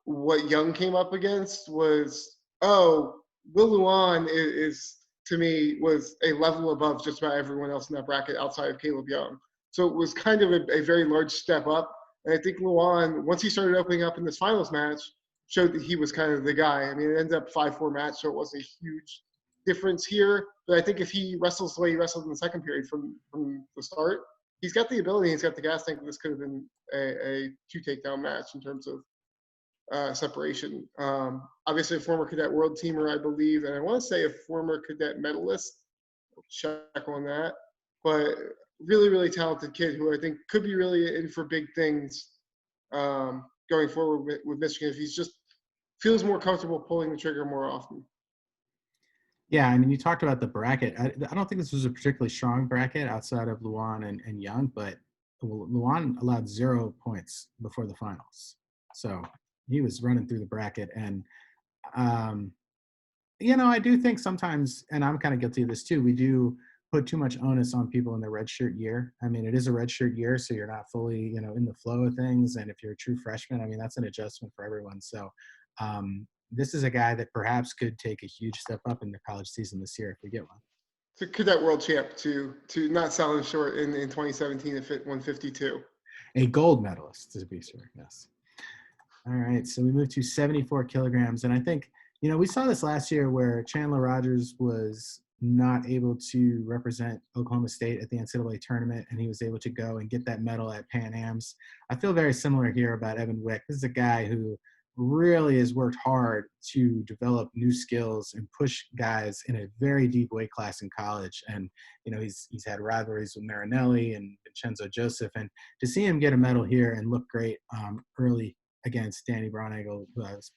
what Young came up against was, Will Lewan is to me, was a level above just about everyone else in that bracket outside of Caleb Young. So it was kind of a very large step up. And I think Lewan, once he started opening up in this finals match, showed that he was kind of the guy. I mean, it ended up 5-4 match, so it was a huge difference here. But I think if he wrestles the way he wrestled in the second period from the start, he's got the ability, he's got the gas tank. This could have been a 2 takedown match in terms of separation. Obviously a former cadet world teamer, I believe, and I want to say a former cadet medalist. I'll check on that. But really, really talented kid who I think could be really in for big things going forward with Michigan if he's just feels more comfortable pulling the trigger more often. Yeah, I mean, you talked about the bracket. I don't think this was a particularly strong bracket outside of Lewan and Young, but Lewan allowed 0 points before the finals. So he was running through the bracket. And, I do think sometimes, and I'm kind of guilty of this too, we do put too much onus on people in their redshirt year. I mean, it is a redshirt year, so you're not fully, in the flow of things. And if you're a true freshman, I mean, that's an adjustment for everyone. So this is a guy that perhaps could take a huge step up in the college season this year if we get one. It's a cadet world champ to not selling short in 2017 at 152. A gold medalist, to be sure, yes. All right, so we moved to 74 kilograms. And I think, we saw this last year where Chandler Rogers was not able to represent Oklahoma State at the NCAA tournament, and he was able to go and get that medal at Pan Am's. I feel very similar here about Evan Wick. This is a guy who really has worked hard to develop new skills and push guys in a very deep weight class in college. And, he's had rivalries with Marinelli and Vincenzo Joseph. And to see him get a medal here and look great early against Danny Braunagel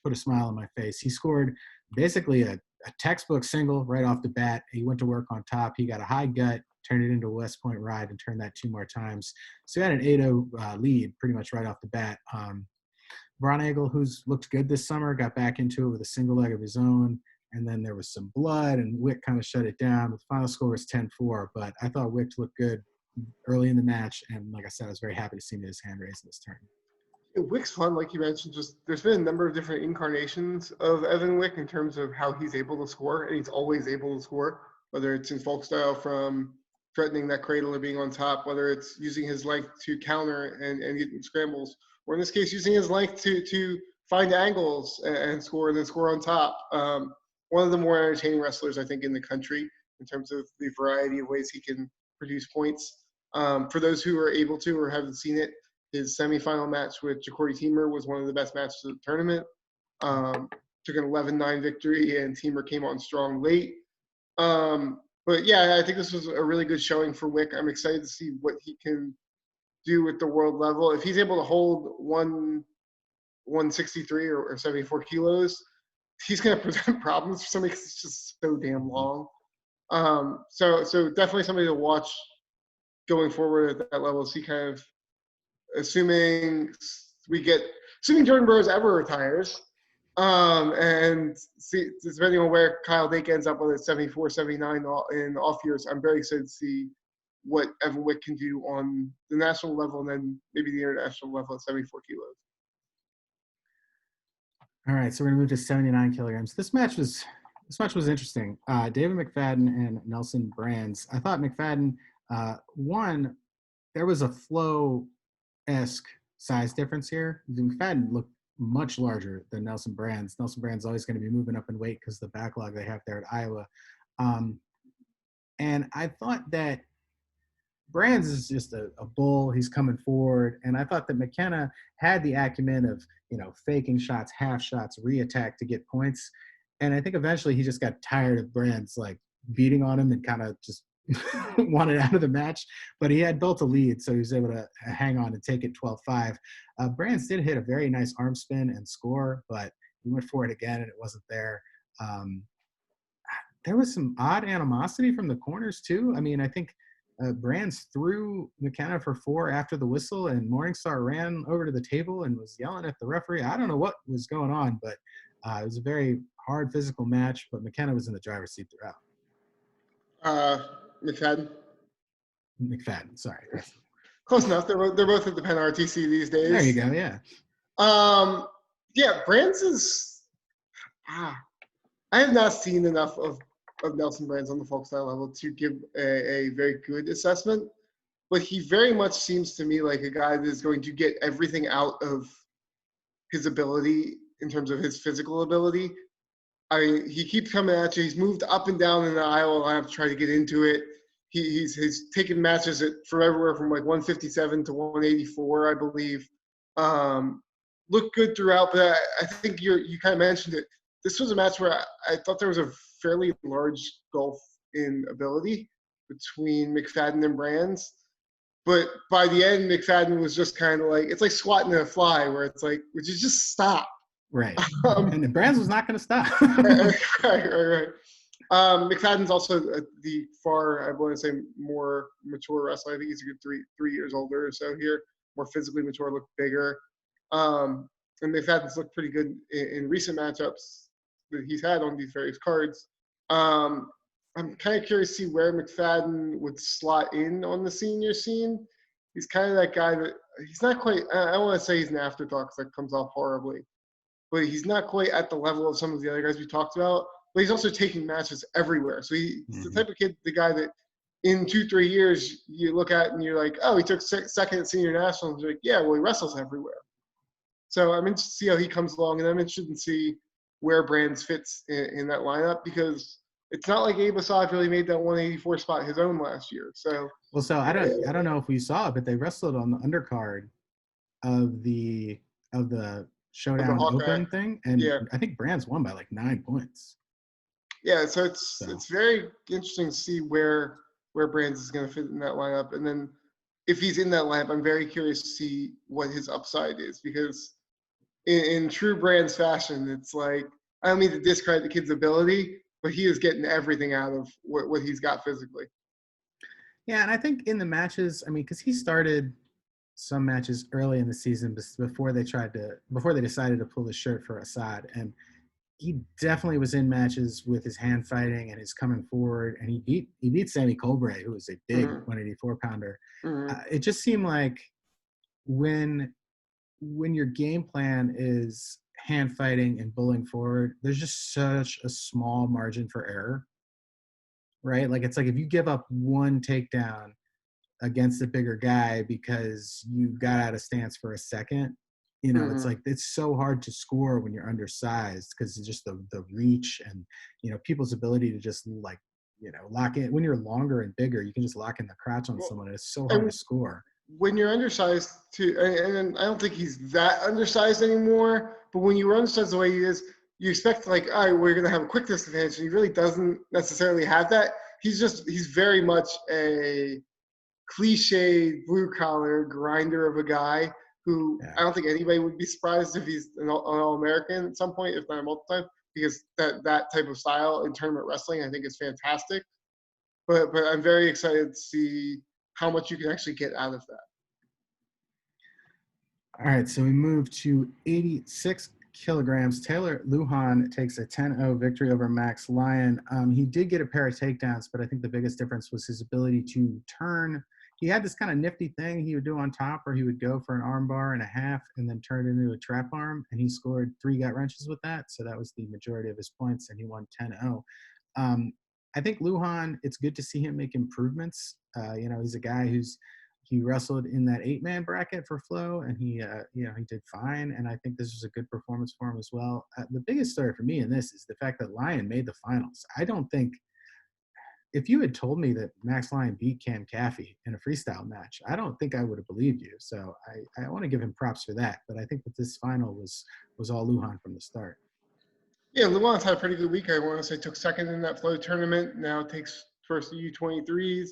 put a smile on my face. He scored basically a textbook single right off the bat. He went to work on top. He got a high gut, turned it into a West Point ride, and turned that 2 more times. So he had an 8-0 lead pretty much right off the bat. Braunagel, who's looked good this summer, got back into it with a single leg of his own, and then there was some blood, and Wick kind of shut it down. The final score was 10-4, but I thought Wick looked good early in the match, and like I said, I was very happy to see his hand raised in this tournament. Wick's fun, like you mentioned. Just there's been a number of different incarnations of Evan Wick in terms of how he's able to score, and he's always able to score. Whether it's in folk style from threatening that cradle or being on top, whether it's using his length to counter and getting scrambles, or in this case using his length to find angles and score and then score on top. One of the more entertaining wrestlers I think in the country in terms of the variety of ways he can produce points. For those who are able to or haven't seen it, his semifinal match with Jacory Teamer was one of the best matches of the tournament. Took an 11-9 victory, and Teamer came on strong late. But yeah, I think this was a really good showing for Wick. I'm excited to see what he can do at the world level. If he's able to hold 163 or 74 kilos, he's going to present problems for somebody because it's just so damn long. So definitely somebody to watch going forward at that level. See kind of assuming Jordan Burroughs ever retires, and see, depending on where Kyle Dake ends up, whether it's 74, 79 in off years, I'm very excited to see what Evan Wick can do on the national level and then maybe the international level at 74 kilos. All right, so we're gonna move to 79 kilograms. This match was interesting. David McFadden and Nelson Brands. I thought McFadden won. There was a Flo-esque size difference here. McFadden looked much larger than Nelson Brands. Nelson Brands always going to be moving up in weight because of the backlog they have there at Iowa. And I thought that Brands is just a bull. He's coming forward. And I thought that McKenna had the acumen of, faking shots, half shots, re-attack to get points. And I think eventually he just got tired of Brands beating on him and kind of just wanted out of the match. But he had built a lead, so he was able to hang on and take it 12-5. Brands did hit a very nice arm spin and score, but he went for it again and it wasn't there. There was some odd animosity from the corners too. I mean, I think Brands threw McKenna for 4 after the whistle, and Morningstar ran over to the table and was yelling at the referee. I don't know what was going on, but it was a very hard physical match, but McKenna was in the driver's seat throughout. McFadden, sorry. Close enough. They're both at the Penn RTC these days. There you go, yeah. Yeah, Brands is I have not seen enough of Nelson Brands on the folk style level to give a very good assessment, but he very much seems to me like a guy that is going to get everything out of his ability in terms of his physical ability. I mean, he keeps coming at you. He's moved up and down in the Iowa lineup to try to get into it. He's taken matches from everywhere from 157 to 184, I believe. Looked good throughout, but I think you kind of mentioned it. This was a match where I thought there was a fairly large gulf in ability between McFadden and Brands. But by the end, McFadden was just kind of it's like swatting at a fly, where it's would you just stop? Right. And Brands was not going to stop. Right. McFadden's also the far, I want to say, more mature wrestler. I think he's a good three years older or so here, more physically mature, looked bigger. And McFadden's looked pretty good in recent matchups that he's had on these various cards. I'm kind of curious to see where McFadden would slot in on the senior scene. He's kind of that guy that he's not quite, I don't want to say he's an afterthought because that comes off horribly, but he's not quite at the level of some of the other guys we talked about. But he's also taking matches everywhere. So he's the type of kid, the guy that in 2-3 years you look at and you're like, oh, he took second at senior nationals. You're like, yeah, well, he wrestles everywhere. So I'm interested to see how he comes along, and I'm interested to see where Brands fits in that lineup, because it's not like Abe Assad really made that 184 spot his own last year. So Well, so I don't know if we saw it, but they wrestled on the undercard of the the Showdown Hawkeye, Open thing, and yeah, I think Brands won by like 9 points. yeah. So So it's very interesting to see where Brands is going to fit in that lineup, and then if he's in that lineup, I'm very curious to see what his upside is because in true Brands fashion, it's like I don't mean to discredit the kid's ability, but he is getting everything out of what he's got physically. yeah, and I think in the matches, I mean, because he started some matches early in the season before they decided to pull the shirt for Assad, and he definitely was in matches with his hand fighting and his coming forward, and he beat Sammy Colbray, who was a big Mm-hmm. 184 pounder. Mm-hmm. It just seemed like when your game plan is hand fighting and bullying forward, there's just such a small margin for error, right? Like it's like if you give up one takedown against a bigger guy because you got out of stance for a second, it's Mm-hmm. like it's so hard to score when you're undersized because it's just the reach and people's ability to just like lock in. When you're longer and bigger, you can just lock in the crotch on Well, someone, and it's so hard to and score. when you're undersized too, and I don't think he's that undersized anymore, but when you were undersized the way he is, you expect like, all right, we're gonna have a quickness advantage, and he really doesn't necessarily have that. He's very much a cliched blue collar grinder of a guy who Yeah. I don't think anybody would be surprised if he's an All American at some point, if not multiple time, because that type of style in tournament wrestling I think is fantastic. But I'm very excited to see how much you can actually get out of that. All right, so we move to 86 kilograms. Taylor Lujan takes a 10-0 victory over Max Lyon. He did get a pair of takedowns, but I think the biggest difference was his ability to turn. He had this kind of nifty thing he would do on top where he would go for an arm bar and a half and then turn it into a trap arm, and he scored 3 gut wrenches with that, so that was the majority of his points, and he won 10-0. I think Lujan, it's good to see him make improvements. He's a guy he wrestled in that 8-man bracket for Flow, and he did fine. And I think this was a good performance for him as well. The biggest story for me in this is the fact that Lyon made the finals. I don't think if you had told me that Max Lyon beat Cam Caffey in a freestyle match, I don't think I would have believed you. So I want to give him props for that. But I think that this final was all Lujan from the start. Yeah, Lewan's had a pretty good week. I want to say took second in that Flow tournament. Now takes first the U23s.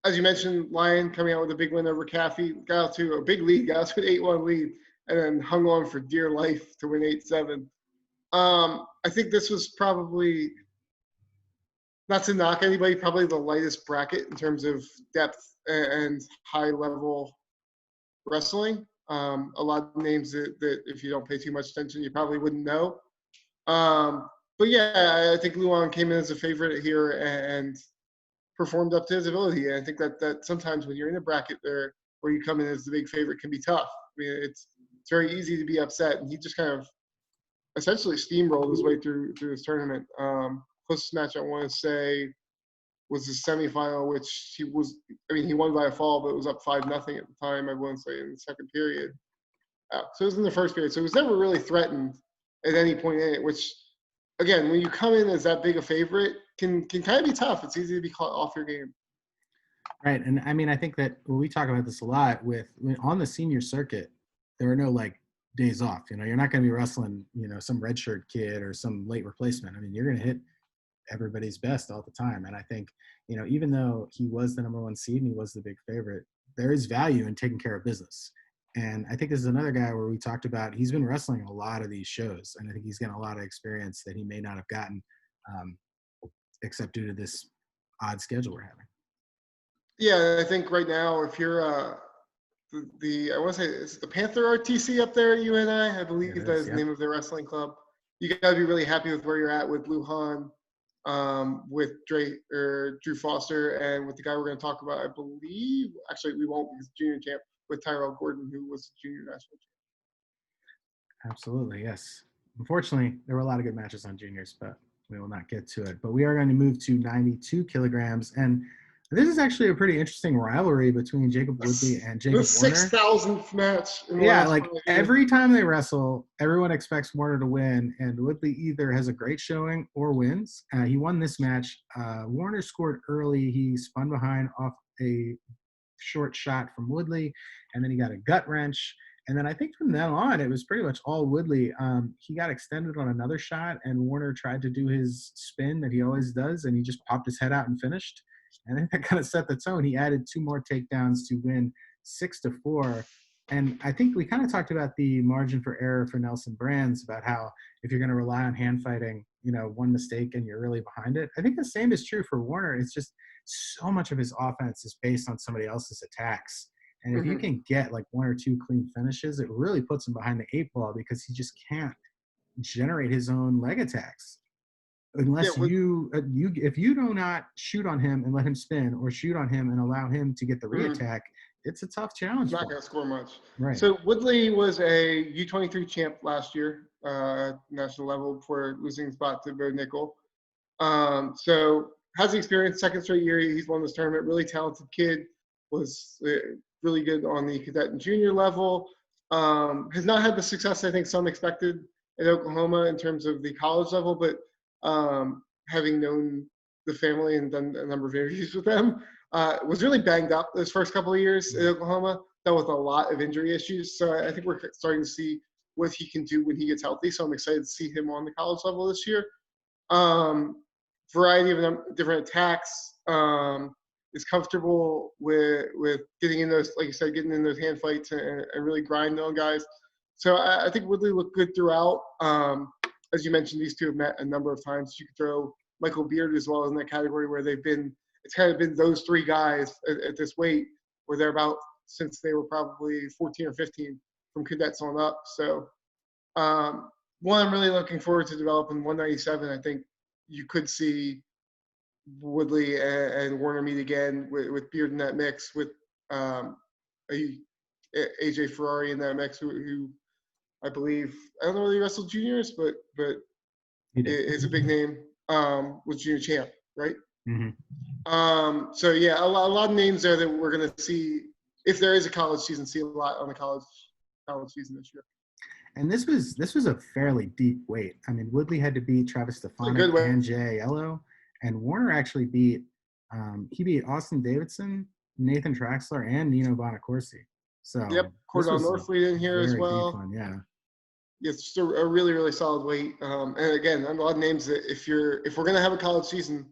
As you mentioned, Lyon coming out with a big win over Caffey, got out to a big lead, got out to an 8-1 lead, and then hung on for dear life to win 8-7. I think this was probably, not to knock anybody, probably the lightest bracket in terms of depth and high level wrestling. A lot of names that if you don't pay too much attention, you probably wouldn't know. But yeah, I think Lewan came in as a favorite here and performed up to his ability. And I think that sometimes when you're in a bracket there where you come in as the big favorite can be tough. I mean, it's very easy to be upset, and he just kind of essentially steamrolled his way through this tournament. Closest match I want to say was the semifinal, which he won by a fall, but it was up 5-0 at the time, I want to say, in the second period. So it was in the first period. So it was never really threatened at any point in it, which, again, when you come in as that big a favorite, can kind of be tough. It's easy to be caught off your game. Right. And I mean, I think that we talk about this a lot on the senior circuit, there are no like days off. You're not going to be wrestling, some redshirt kid or some late replacement. I mean, you're going to hit everybody's best all the time. And I think, even though he was the number 1 seed and he was the big favorite, there is value in taking care of business. And I think this is another guy where we talked about, he's been wrestling a lot of these shows, and I think he's getting a lot of experience that he may not have gotten except due to this odd schedule we're having. Yeah, I think right now, if you're I want to say it's the Panther RTC up there at UNI, I believe that is the name of their wrestling club. You got to be really happy with where you're at with Lujan, with Drew Foster, and with the guy we're going to talk about. I believe, actually, we won't because junior champ with Tyrell Gordon, who was junior national champ. Absolutely, yes. Unfortunately, there were a lot of good matches on juniors, but we will not get to it. But we are going to move to 92 kilograms. And This is actually a pretty interesting rivalry between Jacob Woodley and The Jacob Warner. 6,000th match in the Yeah, last like 5 years. every time they wrestle, everyone expects Warner to win, and Woodley either has a great showing or wins. He won this match. Warner scored early. He spun behind off a short shot from Woodley, and then he got a gut wrench. And then I think from then on, it was pretty much all Woodley. He got extended on another shot, and Warner tried to do his spin that he always does, and he just popped his head out and finished. And I think that kind of set the tone. He added 2 more takedowns to win 6-4. And I think we kind of talked about the margin for error for Nelson Brands, about how if you're going to rely on hand fighting, one mistake and you're really behind it. I think the same is true for Warner. It's just so much of his offense is based on somebody else's attacks. And if you can get like 1 or 2 clean finishes, it really puts him behind the 8 ball, because he just can't generate his own leg attacks. Unless if you do not shoot on him and let him spin, or shoot on him and allow him to get the reattack, it's a tough challenge. He's not going to score much. Right. So Woodley was a U23 champ last year, national level, before losing the spot to Bo Nickel. So has the experience, second straight year he's won this tournament. Really talented kid, was really good on the cadet and junior level. Has not had the success I think some expected at Oklahoma in terms of the college level, but having known the family and done a number of interviews with them, was really banged up those first couple of years at Oklahoma, dealt with a lot of injury issues. So I think we're starting to see what he can do when he gets healthy. So I'm excited to see him on the college level this year. Variety of different attacks, is comfortable with getting in those, like you said, getting in those hand fights and really grinding on guys. So I think Woodley looked good throughout. As you mentioned, these two have met a number of times. You could throw Michael Beard as well in that category, where it's kind of been those 3 guys at this weight, where they're about since they were probably 14 or 15 from cadets on up. So one I'm really looking forward to developing 197. I think you could see Woodley and Warner meet again with Beard in that mix, with AJ Ferrari in that mix, who I believe, I don't know whether he wrestled juniors, but is a big name, was junior champ, right? Mm-hmm. So yeah, a lot of names there that we're going to see, if there is a college season, see a lot on the college season this year. And this was a fairly deep weight. I mean, Woodley had to beat Travis Stefanik and Jay Aiello, and Warner actually beat Austin Davidson, Nathan Traxler, and Nino Bonacorsi. So Cordell Norfleet in here as well. Deep one, yeah. It's just a really, really solid weight. And again, a lot of names that if we're going to have a college season,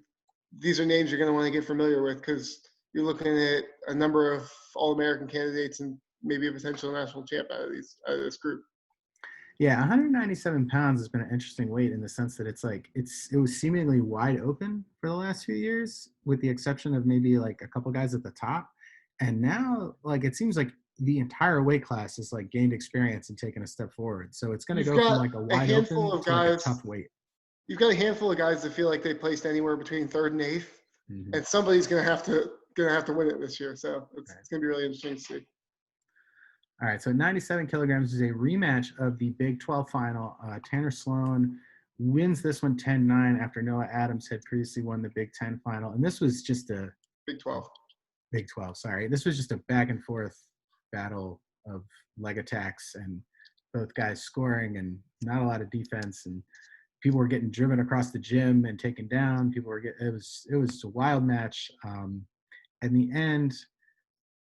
these are names you're going to want to get familiar with, because you're looking at a number of All-American candidates and maybe a potential national champ out of this group. Yeah, 197 pounds has been an interesting weight in the sense that it was seemingly wide open for the last few years, with the exception of maybe like a couple guys at the top. And now, like, it seems like the entire weight class is like gained experience and taken a step forward. So it's going to go from like a wide open to like a tough weight. You've got a handful of guys that feel like they placed anywhere between 3rd and 8th, and somebody's going to have to win it this year. So it's going to be really interesting to see. All right, so 97 kilograms is a rematch of the Big 12 final. Tanner Sloan wins this one 10-9 after Noah Adams had previously won the Big 10 final. And this was just a Big 12. Big 12, sorry. This was just a back and forth battle of leg attacks, and both guys scoring and not a lot of defense, and people were getting driven across the gym and taken down. It was a wild match. In the end,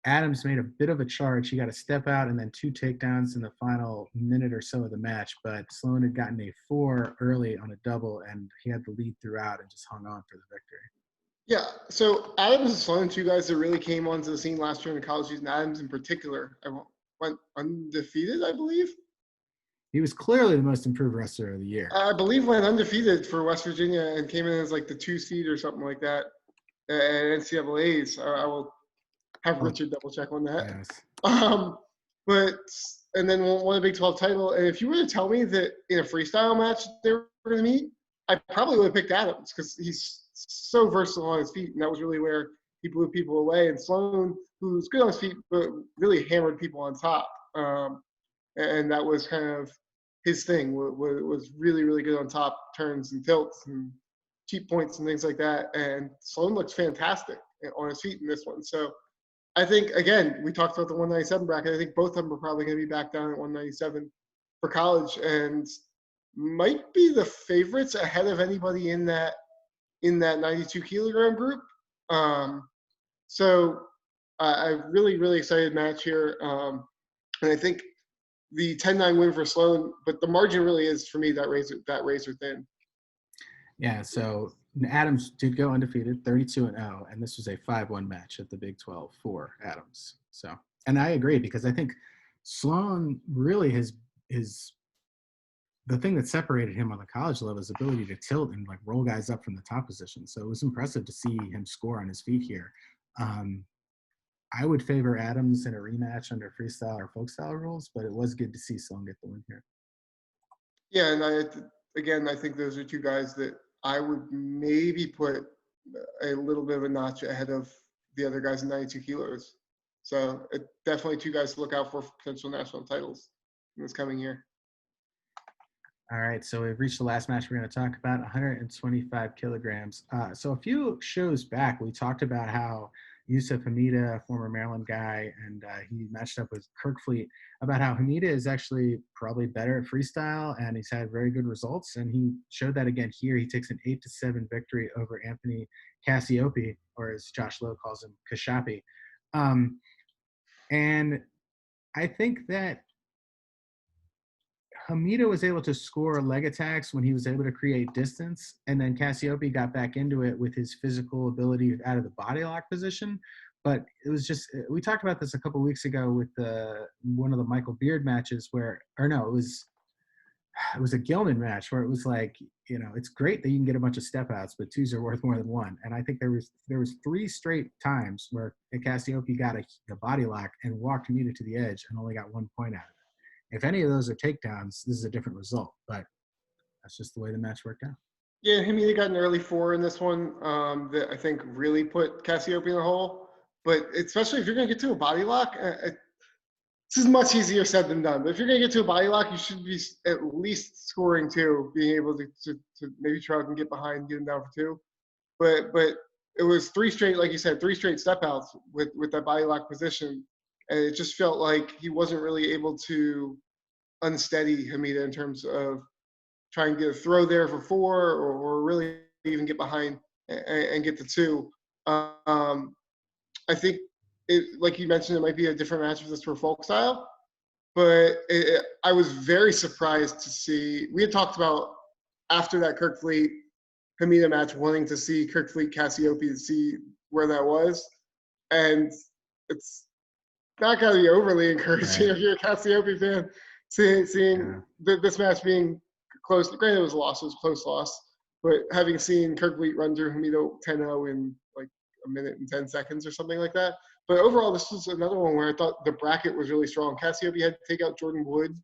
Adams made a bit of a charge. He got a step out and then 2 takedowns in the final minute or so of the match, but Sloan had gotten a 4 early on a double, and he had the lead throughout and just hung on for the victory. Yeah, so Adams and Sloan, 2 guys that really came onto the scene last year in the college season. Adams in particular went undefeated, I believe. He was clearly the most improved wrestler of the year. I believe went undefeated for West Virginia and came in as like the 2 seed or something like that at NCAAs. I will have Richard double check on that. Yes. And then won a Big 12 title. And if you were to tell me that in a freestyle match they were going to meet, I probably would have picked Adams, because he's so versatile on his feet, and that was really where he blew people away. And Sloan, who's good on his feet, but really hammered people on top. And that was kind of his thing, was really, really good on top, turns and tilts and cheap points and things like that. And Sloan looks fantastic. on his feet in this one. So I think, again, we talked about the 197 bracket. I think both of them are probably going to be back down at 197 for college, and might be the favorites ahead of anybody in that 92 kilogram group. So I really, really excited match here. And I think the 10-9 win for Sloan, but the margin really is, for me, that razor thin. Yeah, so Adams did go undefeated, 32-0, and this was a 5-1 match at the Big 12 for Adams. So, and I agree, because I think Sloan really is the thing that separated him on the college level, his ability to tilt and like roll guys up from the top position. So it was impressive to see him score on his feet here. I would favor Adams in a rematch under freestyle or folk style rules, but it was good to see Sloan get the win here. Yeah, and I think those are two guys that I would maybe put a little bit of a notch ahead of the other guys in 92 kilos. So definitely two guys to look out for potential national titles in this coming year. All right, so we've reached the last match we're going to talk about, 125 kilograms. So a few shows back, we talked about how Yusuf Hamida, a former Maryland guy, and he matched up with Kirkfleet, about how Hamida is actually probably better at freestyle, and he's had very good results. And he showed that again here. He takes an 8-7 victory over Anthony Cassiope, or as Josh Lowe calls him, Kashapi. And I think that Hamida was able to score leg attacks when he was able to create distance, and then Cassiope got back into it with his physical ability out of the body lock position. But it was just, we talked about this a couple of weeks ago with one of the Michael Beard matches it was a Gilman match where it was like, it's great that you can get a bunch of step outs, but twos are worth more than one. And I think there was 3 straight times where Cassiope got a body lock and walked Hamida to the edge and only got 1 point out of it. If any of those are takedowns, this is a different result, but that's just the way the match worked out. Yeah, Hamida got an early 4 in this one that I think really put Cassiope in the hole. But especially if you're going to get to a body lock, this is much easier said than done. But if you're going to get to a body lock, you should be at least scoring 2, being able to maybe try and get behind, get him down for 2. But it was 3 straight, like you said, 3 straight step outs with that body lock position. And it just felt like he wasn't really able to unsteady Hamida in terms of trying to get a throw there for 4 or really even get behind and get the 2. I think, like you mentioned, it might be a different match if this for folk style. But I was very surprised to see – we had talked about after that Kirkfleet Hamida match wanting to see Kirkfleet Cassiope to see where that was. And it's not going to be overly encouraging if you're a Cassiope fan, seeing this match being close. Granted, it was a loss. It was a close loss. But having seen Kirkfleet run through Hamida 10-0 in like a minute and 10 seconds or something like that. But overall, this was another one where I thought the bracket was really strong. Cassiope had to take out Jordan Wood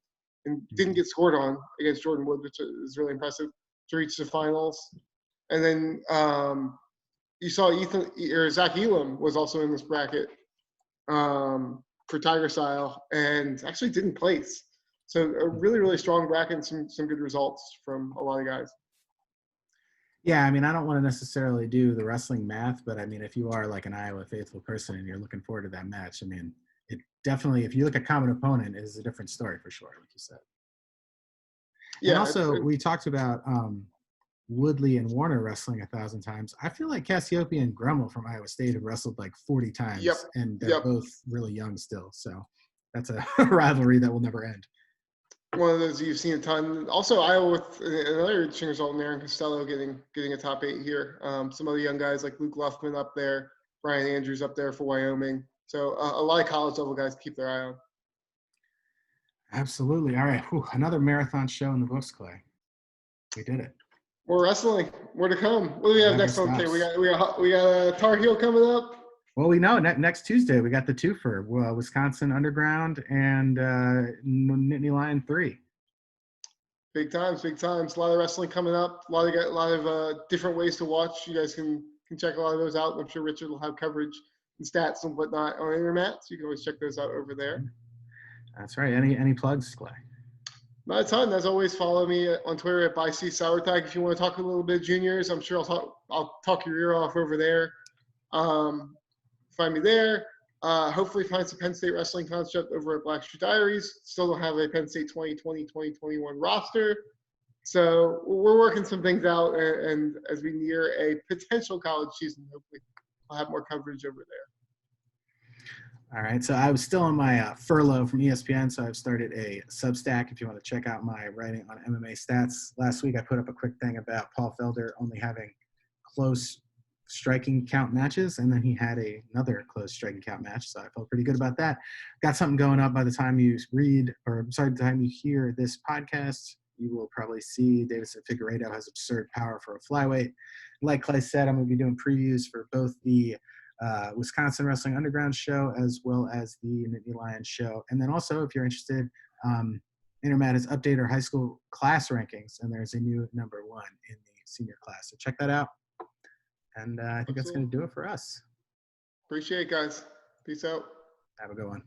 and didn't get scored on against Jordan Wood, which is really impressive, to reach the finals. And then you saw Zach Elam was also in this bracket for Tiger Style and actually didn't place. So a really, really strong bracket and some good results from a lot of guys. Yeah, I mean, I don't want to necessarily do the wrestling math, but I mean, if you are like an Iowa faithful person and you're looking forward to that match, I mean, it definitely, if you look at common opponent, it is a different story for sure, like you said. Yeah. And also, we talked about Woodley and Warner wrestling 1,000 times. I feel like Cassiope and Grummel from Iowa State have wrestled like 40 times, and they're both really young still. So that's a rivalry that will never end. One of those you've seen a ton. Also, Iowa with another interesting result in Aaron Costello getting a top 8 here. Some other young guys like Luke Luffman up there, Brian Andrews up there for Wyoming. So a lot of college level guys to keep their eye on. Absolutely. All right. Whew. Another marathon show in the books, Clay. We did it. More wrestling. More to come. What do we have next one, Kay? We got Tar Heel coming up. Well, we know next Tuesday we got the twofer, Wisconsin Underground and Nittany Lion 3. Big times. A lot of wrestling coming up. A lot of different ways to watch. You guys can check a lot of those out. I'm sure Richard will have coverage and stats and whatnot on internet, so you can always check those out over there. That's right. Any plugs, Clay? Not a ton. As always, follow me on Twitter at Clay Sauertieg if you want to talk a little bit juniors. I'm sure I'll talk your ear off over there. Find me there. Hopefully find some Penn State wrestling concept over at Black Street Diaries. Still don't have a Penn State 2020, 2021 roster. So we're working some things out, and as we near a potential college season, hopefully I'll have more coverage over there. All right, so I was still on my furlough from ESPN, so I've started a Substack if you want to check out my writing on MMA stats. Last week I put up a quick thing about Paul Felder only having close striking count matches, and then he had another close striking count match, so I felt pretty good about that. Got something going up by the time you the time you hear this podcast. You will probably see Davison Figueiredo has absurd power for a flyweight. Like Clay said, I'm going to be doing previews for both the Wisconsin Wrestling Underground show as well as the Nittany Lions show. And then also, if you're interested, Intermat has updated our high school class rankings, and there's a new number 1 in the senior class. So check that out. And I think that's going to do it for us. Appreciate it, guys. Peace out. Have a good one.